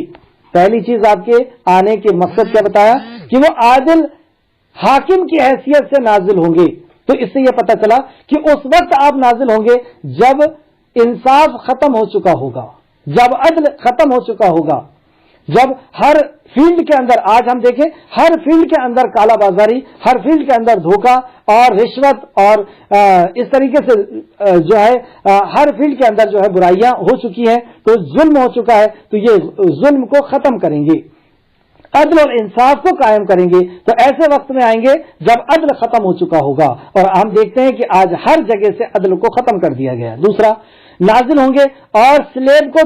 پہلی چیز آپ کے آنے کے مقصد کیا بتایا کہ وہ عادل حاکم کی حیثیت سے نازل ہوں گے. تو اس سے یہ پتہ چلا کہ اس وقت آپ نازل ہوں گے جب انصاف ختم ہو چکا ہوگا، جب عدل ختم ہو چکا ہوگا، جب ہر فیلڈ کے اندر، آج ہم دیکھیں ہر فیلڈ کے اندر کالا بازاری، ہر فیلڈ کے اندر دھوکہ اور رشوت اور اس طریقے سے جو ہے ہر فیلڈ کے اندر جو ہے برائیاں ہو چکی ہیں، تو ظلم ہو چکا ہے. تو یہ ظلم کو ختم کریں گے، عدل اور انصاف کو قائم کریں گے. تو ایسے وقت میں آئیں گے جب عدل ختم ہو چکا ہوگا، اور ہم دیکھتے ہیں کہ آج ہر جگہ سے عدل کو ختم کر دیا گیا. دوسرا، نازل ہوں گے اور صلیب کو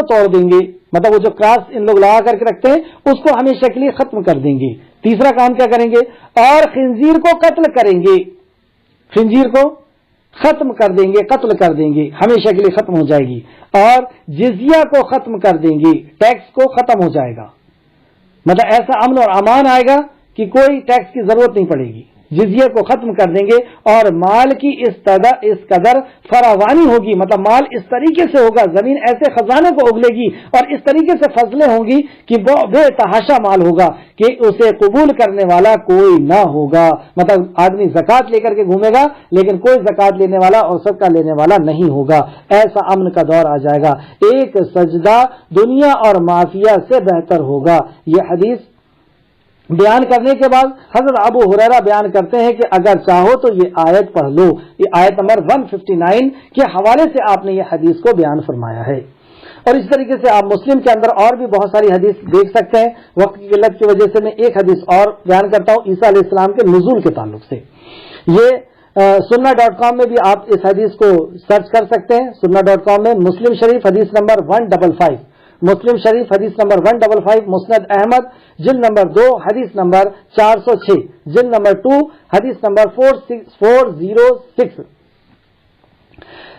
توڑ دیں گے. مطلب وہ جو کراس ان لوگ لگا کر کے رکھتے ہیں اس کو ہمیشہ کے لیے ختم کر دیں گے. تیسرا کام کیا کریں گے؟ اور خنزیر کو قتل کریں گے. خنزیر کو ختم کر دیں گے، قتل کر دیں گے، ہمیشہ کے لیے ختم ہو جائے گی. اور جزیہ کو ختم کر دیں گے، ٹیکس کو ختم ہو جائے گا. مطلب ایسا امن اور امان آئے گا کہ کوئی ٹیکس کی ضرورت نہیں پڑے گی. جزیہ کو ختم کر دیں گے اور مال کی اس قدر فراوانی ہوگی، مطلب مال اس طریقے سے ہوگا، زمین ایسے خزانے کو اگلے گی اور اس طریقے سے فصلیں ہوں گی کہ وہ بے تحاشا مال ہوگا کہ اسے قبول کرنے والا کوئی نہ ہوگا. مطلب آدمی زکوٰۃ لے کر کے گھومے گا لیکن کوئی زکوٰۃ لینے والا اور صدقہ لینے والا نہیں ہوگا. ایسا امن کا دور آ جائے گا. ایک سجدہ دنیا اور معافیہ سے بہتر ہوگا. یہ حدیث بیان کرنے کے بعد حضرت ابو ہریرہ بیان کرتے ہیں کہ اگر چاہو تو یہ آیت پڑھ لو. یہ آیت نمبر 159 کے حوالے سے آپ نے یہ حدیث کو بیان فرمایا ہے. اور اس طریقے سے آپ مسلم کے اندر اور بھی بہت ساری حدیث دیکھ سکتے ہیں. وقت کی قلت کی وجہ سے میں ایک حدیث اور بیان کرتا ہوں عیسیٰ علیہ السلام کے نزول کے تعلق سے. یہ sunna.com میں بھی آپ اس حدیث کو سرچ کر سکتے ہیں. sunna.com میں مسلم شریف حدیث نمبر 155، مسلم شریف حدیث نمبر 155، مسند احمد جلد نمبر 2 حدیث نمبر 406، جلد نمبر 2 حدیث نمبر 406.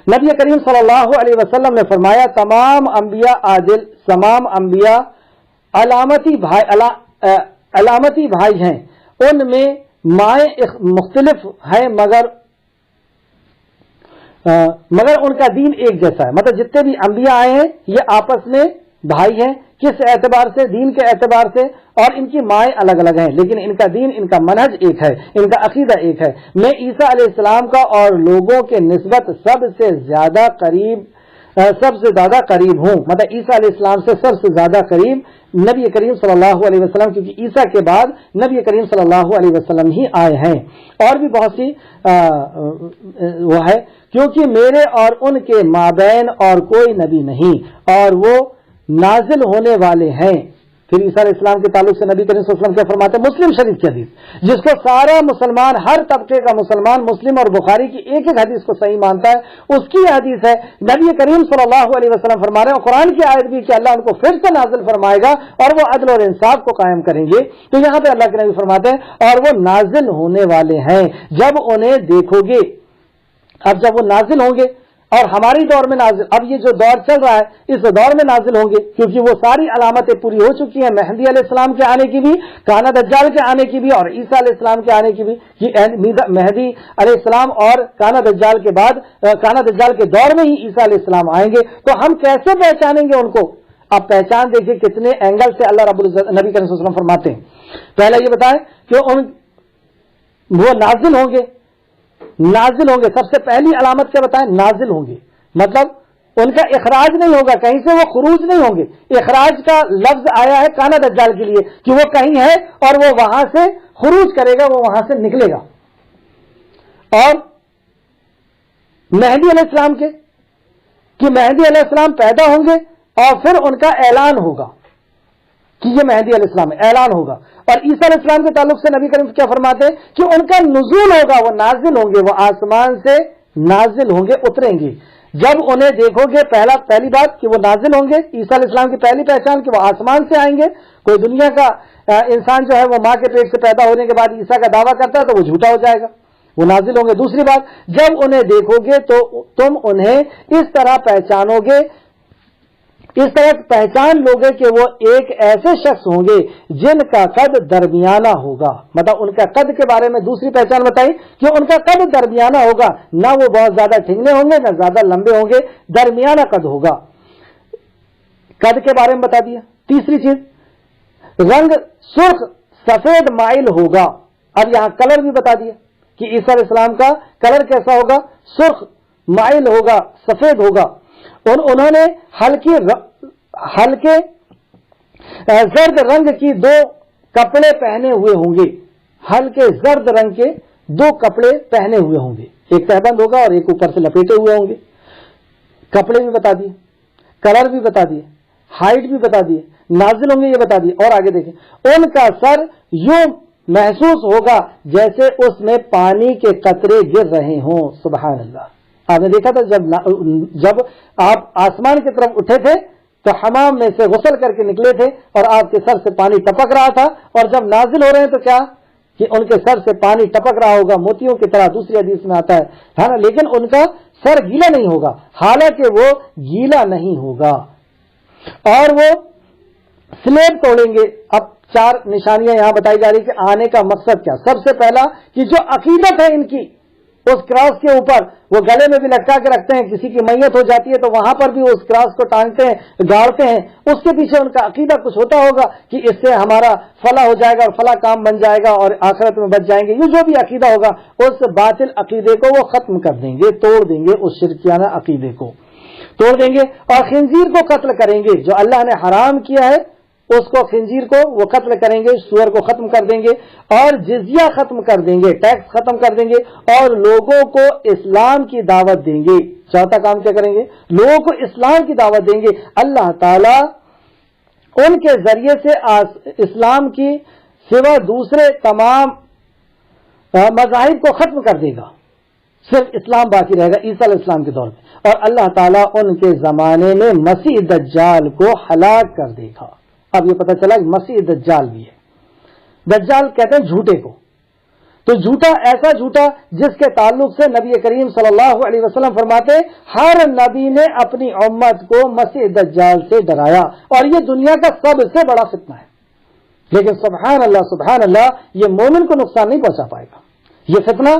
نبی کریم صلی اللہ علیہ وسلم نے فرمایا تمام انبیاء عادل، تمام انبیاء علامتی بھائی ہیں، ان میں مائیں مختلف ہیں مگر ان کا دین ایک جیسا ہے. مطلب جتنے بھی انبیاء آئے ہیں یہ آپس میں بھائی ہیں. کس اعتبار سے؟ دین کے اعتبار سے. اور ان کی مائیں الگ الگ ہیں لیکن ان کا دین، ان کا منہج ایک ہے، ان کا عقیدہ ایک ہے. میں عیسیٰ علیہ السلام کا اور لوگوں کے نسبت سب سے زیادہ قریب ہوں. مطلب عیسیٰ علیہ السلام سے سب سے زیادہ قریب نبی کریم صلی اللہ علیہ وسلم، کیونکہ عیسیٰ کے بعد نبی کریم صلی اللہ علیہ وسلم ہی آئے ہیں. اور بھی بہت سی وہ ہے کیونکہ میرے اور ان کے مابین اور کوئی نبی نہیں اور وہ نازل ہونے والے ہیں. پھر عیسیٰ علیہ السلام کے تعلق سے نبی کریم صلی اللہ علیہ وسلم کیا فرماتے ہیں؟ مسلم شریف کی حدیث جس کو سارا مسلمان، ہر طبقے کا مسلمان مسلم اور بخاری کی ایک ایک حدیث کو صحیح مانتا ہے، اس کی حدیث ہے. نبی کریم صلی اللہ علیہ وسلم فرما رہے ہیں، اور قرآن کی آیت بھی کہ اللہ ان کو پھر سے نازل فرمائے گا اور وہ عدل اور انصاف کو قائم کریں گے. تو یہاں پہ اللہ کے نبی فرماتے ہیں اور وہ نازل ہونے والے ہیں جب انہیں دیکھو گے. اب جب وہ نازل ہوں گے اور ہماری دور میں نازل، اب یہ جو دور چل رہا ہے اس دور میں نازل ہوں گے کیونکہ وہ ساری علامتیں پوری ہو چکی ہیں. مہدی علیہ السلام کے آنے کی بھی، کانا دجال کے آنے کی بھی، اور عیسیٰ علیہ السلام کے آنے کی بھی. مہدی علیہ السلام اور کانا دجال کے بعد، کانا دجال کے دور میں ہی عیسیٰ علیہ السلام آئیں گے. تو ہم کیسے پہچانیں گے ان کو؟ اب پہچان دیکھیے کتنے اینگل سے اللہ رب العزت نبی کریم صلی اللہ علیہ وسلم فرماتے ہیں. پہلے یہ بتائیں کہ وہ نازل ہوں گے. نازل ہوں گے، سب سے پہلی علامت کیا بتائیں؟ نازل ہوں گے. مطلب ان کا اخراج نہیں ہوگا، کہیں سے وہ خروج نہیں ہوں گے. اخراج کا لفظ آیا ہے کانا دجال کے لیے کہ وہ کہیں ہے اور وہ وہاں سے خروج کرے گا، وہ وہاں سے نکلے گا. اور مہدی علیہ السلام کے کہ مہدی علیہ السلام پیدا ہوں گے اور پھر ان کا اعلان ہوگا کہ یہ مہدی علیہ السلام ہے، اعلان ہوگا. اور عیسیٰ علیہ السلام کے تعلق سے نبی کریم کیا فرماتے ہیں کہ ان کا نزول ہوگا، وہ نازل ہوں گے، وہ آسمان سے نازل ہوں گے، اتریں گے. جب انہیں دیکھو گے پہلی بات کہ وہ نازل ہوں گے، عیسیٰ علیہ السلام کی پہلی پہچان کہ وہ آسمان سے آئیں گے. کوئی دنیا کا انسان جو ہے وہ ماں کے پیٹ سے پیدا ہونے کے بعد عیسیٰ کا دعویٰ کرتا ہے تو وہ جھوٹا ہو جائے گا، وہ نازل ہوں گے. دوسری بات، جب انہیں دیکھو گے تو تم انہیں اس طرح پہچانو گے، اس طرح پہچان لوگے کہ وہ ایک ایسے شخص ہوں گے جن کا قد درمیانہ ہوگا. مطلب ان کا قد کے بارے میں دوسری پہچان بتائی کہ ان کا قد درمیانہ ہوگا، نہ وہ بہت زیادہ ٹھنگنے ہوں گے نہ زیادہ لمبے ہوں گے، درمیانہ قد ہوگا. قد کے بارے میں بتا دیا. تیسری چیز، رنگ سرخ سفید مائل ہوگا. اب یہاں کلر بھی بتا دیا کہ عیسیٰ علیہ السلام کا کلر کیسا ہوگا، سرخ مائل ہوگا، سفید ہوگا. انہوں نے ہلکے زرد رنگ کی 2 کپڑے پہنے ہوئے ہوں گے، ہلکے زرد رنگ کے 2 کپڑے پہنے ہوئے ہوں گے، ایک تہبند ہوگا اور ایک اوپر سے لپیٹے ہوئے ہوں گے. کپڑے بھی بتا دیے، کلر بھی بتا دیے، ہائٹ بھی بتا دیے، نازل ہوں گے یہ بتا دیے. اور آگے دیکھیں، ان کا سر یوں محسوس ہوگا جیسے اس میں پانی کے قطرے گر رہے ہوں. سبحان اللہ. آپ نے دیکھا تھا جب آپ آسمان کی طرف اٹھے تھے تو حمام میں سے غسل کر کے نکلے تھے اور آپ کے سر سے پانی ٹپک رہا تھا، اور جب نازل ہو رہے ہیں تو کیا کہ ان کے سر سے پانی ٹپک رہا ہوگا موتیوں کی طرح. دوسری حدیث میں آتا ہے نا، لیکن ان کا سر گیلا نہیں ہوگا، حالانکہ وہ گیلا نہیں ہوگا. اور وہ سلیب توڑیں گے. اب 4 نشانیاں یہاں بتائی جا رہی کہ آنے کا مقصد کیا. سب سے پہلا کہ جو عقیدت ہے ان کی اس کراس کے اوپر وہ گلے میں بھی لٹکا کے رکھتے ہیں، کسی کی میت ہو جاتی ہے تو وہاں پر بھی اس کراس کو ٹانگتے ہیں، گاڑتے ہیں. اس کے پیچھے ان کا عقیدہ کچھ ہوتا ہوگا کہ اس سے ہمارا فلاح ہو جائے گا اور فلاح کام بن جائے گا اور آخرت میں بچ جائیں گے. یہ جو بھی عقیدہ ہوگا اس باطل عقیدے کو وہ ختم کر دیں گے، توڑ دیں گے، اس شرکیانہ عقیدے کو توڑ دیں گے. اور خنزیر کو قتل کریں گے، جو اللہ نے حرام کیا ہے اس کو، خنزیر کو وہ قتل کریں گے، سور کو ختم کر دیں گے، اور جزیہ ختم کر دیں گے، ٹیکس ختم کر دیں گے، اور لوگوں کو اسلام کی دعوت دیں گے. چوتھا کام کیا کریں گے؟ لوگوں کو اسلام کی دعوت دیں گے. اللہ تعالی ان کے ذریعے سے اسلام کی سوا دوسرے تمام مذاہب کو ختم کر دے گا، صرف اسلام باقی رہے گا عیسیٰ علیہ السلام کے دور میں. اور اللہ تعالیٰ ان کے زمانے میں مسیح دجال کو ہلاک کر دے گا. اب یہ پتہ چلا کہ مسیح دجال بھی ہے. دجال کہتے ہیں جھوٹے کو. تو جھوٹا ایسا جھوٹا جس کے تعلق سے نبی کریم صلی اللہ علیہ وسلم فرماتے ہر نبی نے اپنی امت کو مسیح دجال سے ڈرایا، اور یہ دنیا کا سب سے بڑا فتنہ ہے. لیکن سبحان اللہ یہ مومن کو نقصان نہیں پہنچا پائے گا. یہ فتنہ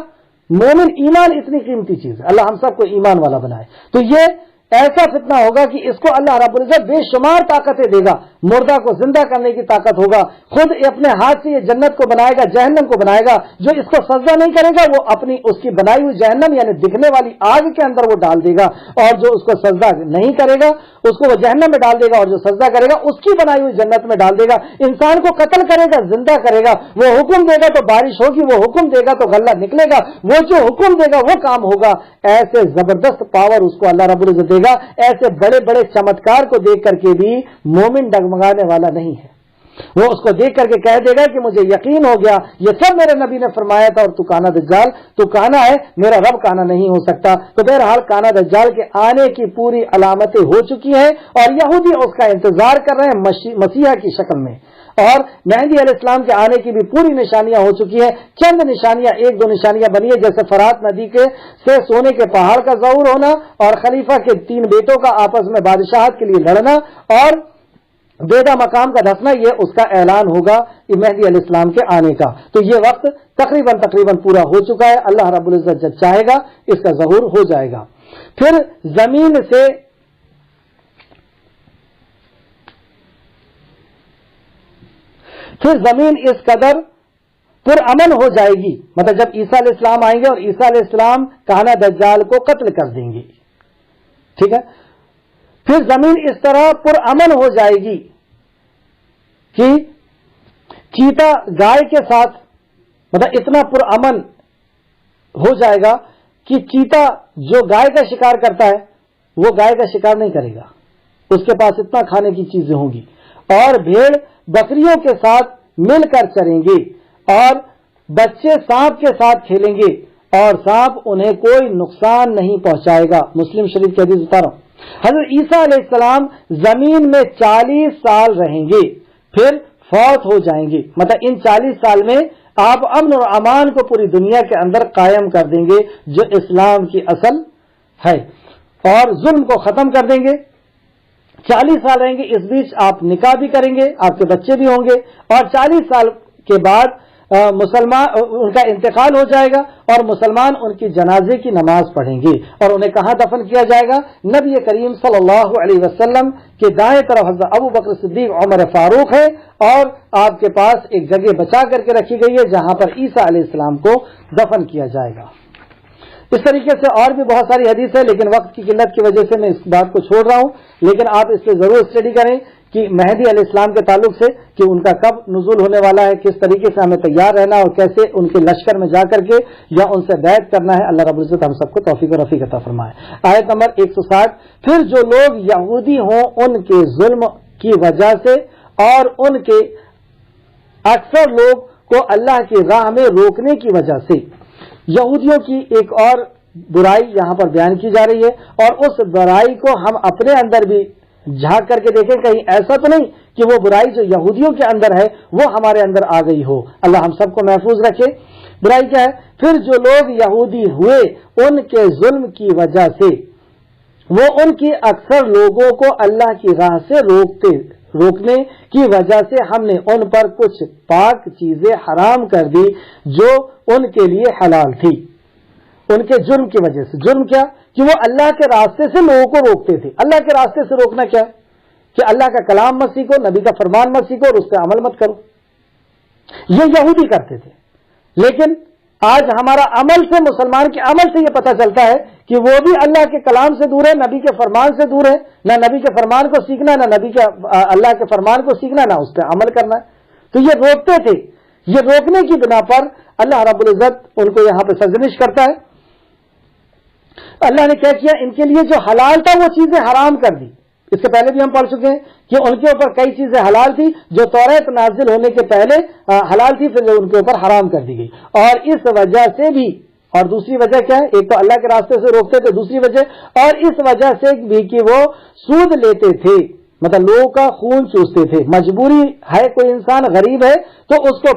مومن، ایمان اتنی قیمتی چیز ہے، اللہ ہم سب کو ایمان والا بنائے. تو یہ ایسا فتنہ ہوگا کہ اس کو اللہ رب العزت بے شمار طاقتیں دے گا. مردہ کو زندہ کرنے کی طاقت ہوگا، خود اپنے ہاتھ سے یہ جنت کو بنائے گا، جہنم کو بنائے گا. جو اس کو سجدہ نہیں کرے گا وہ اپنی اس کی بنائی ہوئی جہنم یعنی دکھنے والی آگ کے اندر وہ ڈال دے گا، اور جو اس کو سجدہ نہیں کرے گا اس کو وہ جہنم میں ڈال دے گا، اور جو سجدہ کرے گا اس کی بنائی ہوئی جنت میں ڈال دے گا. انسان کو قتل کرے گا، زندہ کرے گا، وہ حکم دے گا تو بارش ہوگی، وہ حکم دے گا تو غلہ نکلے گا، وہ جو حکم دے گا وہ کام ہوگا. ایسے زبردست پاور اس کو اللہ رب العزت دے گا. ایسے بڑے بڑے چمتکار کو دیکھ کر کے بھی مومن ڈگمگانے والا نہیں ہے. وہ اس کو دیکھ کر کے کہہ دے گا کہ مجھے یقین ہو گیا یہ سب میرے نبی نے فرمایا تھا، اور تو کانا دجال، تو کانا ہے، میرا رب کانا نہیں ہو سکتا. تو بہرحال کانا دجال کے آنے کی پوری علامتیں ہو چکی ہیں، اور یہودی اس کا انتظار کر رہے ہیں مسیح کی شکل میں. اور مہدی علیہ السلام کے آنے کی بھی پوری نشانیاں ہو چکی ہیں. چند نشانیاں، 1-2 نشانیاں بنی ہے، جیسے فرات ندی کے سے سونے کے پہاڑ کا ظہور ہونا، اور خلیفہ کے 3 بیٹوں کا آپس میں بادشاہت کے لیے لڑنا، اور بیدا مقام کا دھسنا. یہ اس کا اعلان ہوگا مہدی علیہ السلام کے آنے کا. تو یہ وقت تقریباً پورا ہو چکا ہے. اللہ رب العزت جب چاہے گا اس کا ظہور ہو جائے گا. پھر زمین اس قدر پرامن ہو جائے گی، مطلب جب عیسیٰ علیہ السلام آئیں گے اور عیسیٰ علیہ السلام کانا دجال کو قتل کر دیں گے، ٹھیک ہے. پھر زمین اس طرح پرامن ہو جائے گی کہ چیتا گائے کے ساتھ، مطلب اتنا پرامن ہو جائے گا کہ چیتا جو گائے کا شکار کرتا ہے وہ گائے کا شکار نہیں کرے گا، اس کے پاس اتنا کھانے کی چیزیں ہوں گی، اور بھیڑ بکریوں کے ساتھ مل کر چریں گے، اور بچے سانپ کے ساتھ کھیلیں گے، اور سانپ انہیں کوئی نقصان نہیں پہنچائے گا۔ مسلم شریف کی حدیث بتا رہا ہوں۔ حضرت عیسیٰ علیہ السلام زمین میں 40 سال رہیں گے، پھر فوت ہو جائیں گے۔ مطلب ان 40 سال میں آپ امن اور امان کو پوری دنیا کے اندر قائم کر دیں گے، جو اسلام کی اصل ہے، اور ظلم کو ختم کر دیں گے۔ 40 سال رہیں گے، اس بیچ آپ نکاح بھی کریں گے، آپ کے بچے بھی ہوں گے، اور 40 سال کے بعد مسلمان ان کا انتقال ہو جائے گا، اور مسلمان ان کی جنازے کی نماز پڑھیں گے، اور انہیں کہاں دفن کیا جائے گا؟ نبی کریم صلی اللہ علیہ وسلم کے دائیں طرف حضرت ابو بکر صدیق عمر فاروق ہے، اور آپ کے پاس ایک جگہ بچا کر کے رکھی گئی ہے جہاں پر عیسیٰ علیہ السلام کو دفن کیا جائے گا۔ اس طریقے سے اور بھی بہت ساری حدیث ہے، لیکن وقت کی قلت کی وجہ سے میں اس بات کو چھوڑ رہا ہوں، لیکن آپ اس پہ ضرور اسٹڈی کریں کہ مہدی علیہ السلام کے تعلق سے کہ ان کا کب نزول ہونے والا ہے، کس طریقے سے ہمیں تیار رہنا اور کیسے ان کے لشکر میں جا کر کے یا ان سے بیعت کرنا ہے۔ اللہ رب العزت ہم سب کو توفیق و رفیق عطا فرمائے۔ آیت نمبر 160، پھر جو لوگ یہودی ہوں ان کے ظلم کی وجہ سے اور ان کے اکثر لوگ کو اللہ کی راہ میں روکنے کی وجہ سے، یہودیوں کی ایک اور برائی یہاں پر بیان کی جا رہی ہے، اور اس برائی کو ہم اپنے اندر بھی جھانک کر کے دیکھیں، کہیں ایسا تو نہیں کہ وہ برائی جو یہودیوں کے اندر ہے وہ ہمارے اندر آ گئی ہو۔ اللہ ہم سب کو محفوظ رکھے۔ برائی کیا ہے؟ پھر جو لوگ یہودی ہوئے ان کے ظلم کی وجہ سے وہ ان کی اکثر لوگوں کو اللہ کی راہ سے روکنے کی وجہ سے ہم نے ان پر کچھ پاک چیزیں حرام کر دی جو ان کے لیے حلال تھی، ان کے جرم کی وجہ سے۔ جرم کیا؟ کہ وہ اللہ کے راستے سے لوگوں کو روکتے تھے۔ اللہ کے راستے سے روکنا کیا ہے؟ کہ اللہ کا کلام مت سیکھو، نبی کا فرمان مت سیکھو اور اس پہ عمل مت کرو۔ یہ یہودی کرتے تھے، لیکن آج ہمارا عمل سے، مسلمان کے عمل سے یہ پتہ چلتا ہے کہ وہ بھی اللہ کے کلام سے دور ہے، نبی کے فرمان سے دور ہے، نہ نبی کے فرمان کو سیکھنا، نہ نبی کے اللہ کے فرمان کو سیکھنا، نہ اس پہ عمل کرنا۔ تو یہ روکتے تھے، یہ روکنے کی بنا پر اللہ رب العزت ان کو یہاں پہ سرزنش کرتا ہے۔ اللہ نے کیا کیا؟ ان کے لیے جو حلال تھا وہ چیزیں حرام کر دی۔ اس سے پہلے بھی ہم پڑھ چکے ہیں کہ ان کے اوپر کئی چیزیں حلال تھی جو توریت نازل ہونے کے پہلے حلال تھی، پھر ان کے اوپر حرام کر دی گئی۔ اور اس وجہ سے بھی، اور دوسری وجہ کیا ہے؟ ایک تو اللہ کے راستے سے روکتے تھے، دوسری وجہ اور اس وجہ سے بھی کہ وہ سود لیتے تھے، مطلب لوگوں کا خون چوستے تھے۔ مجبوری ہے، کوئی انسان غریب ہے تو اس کو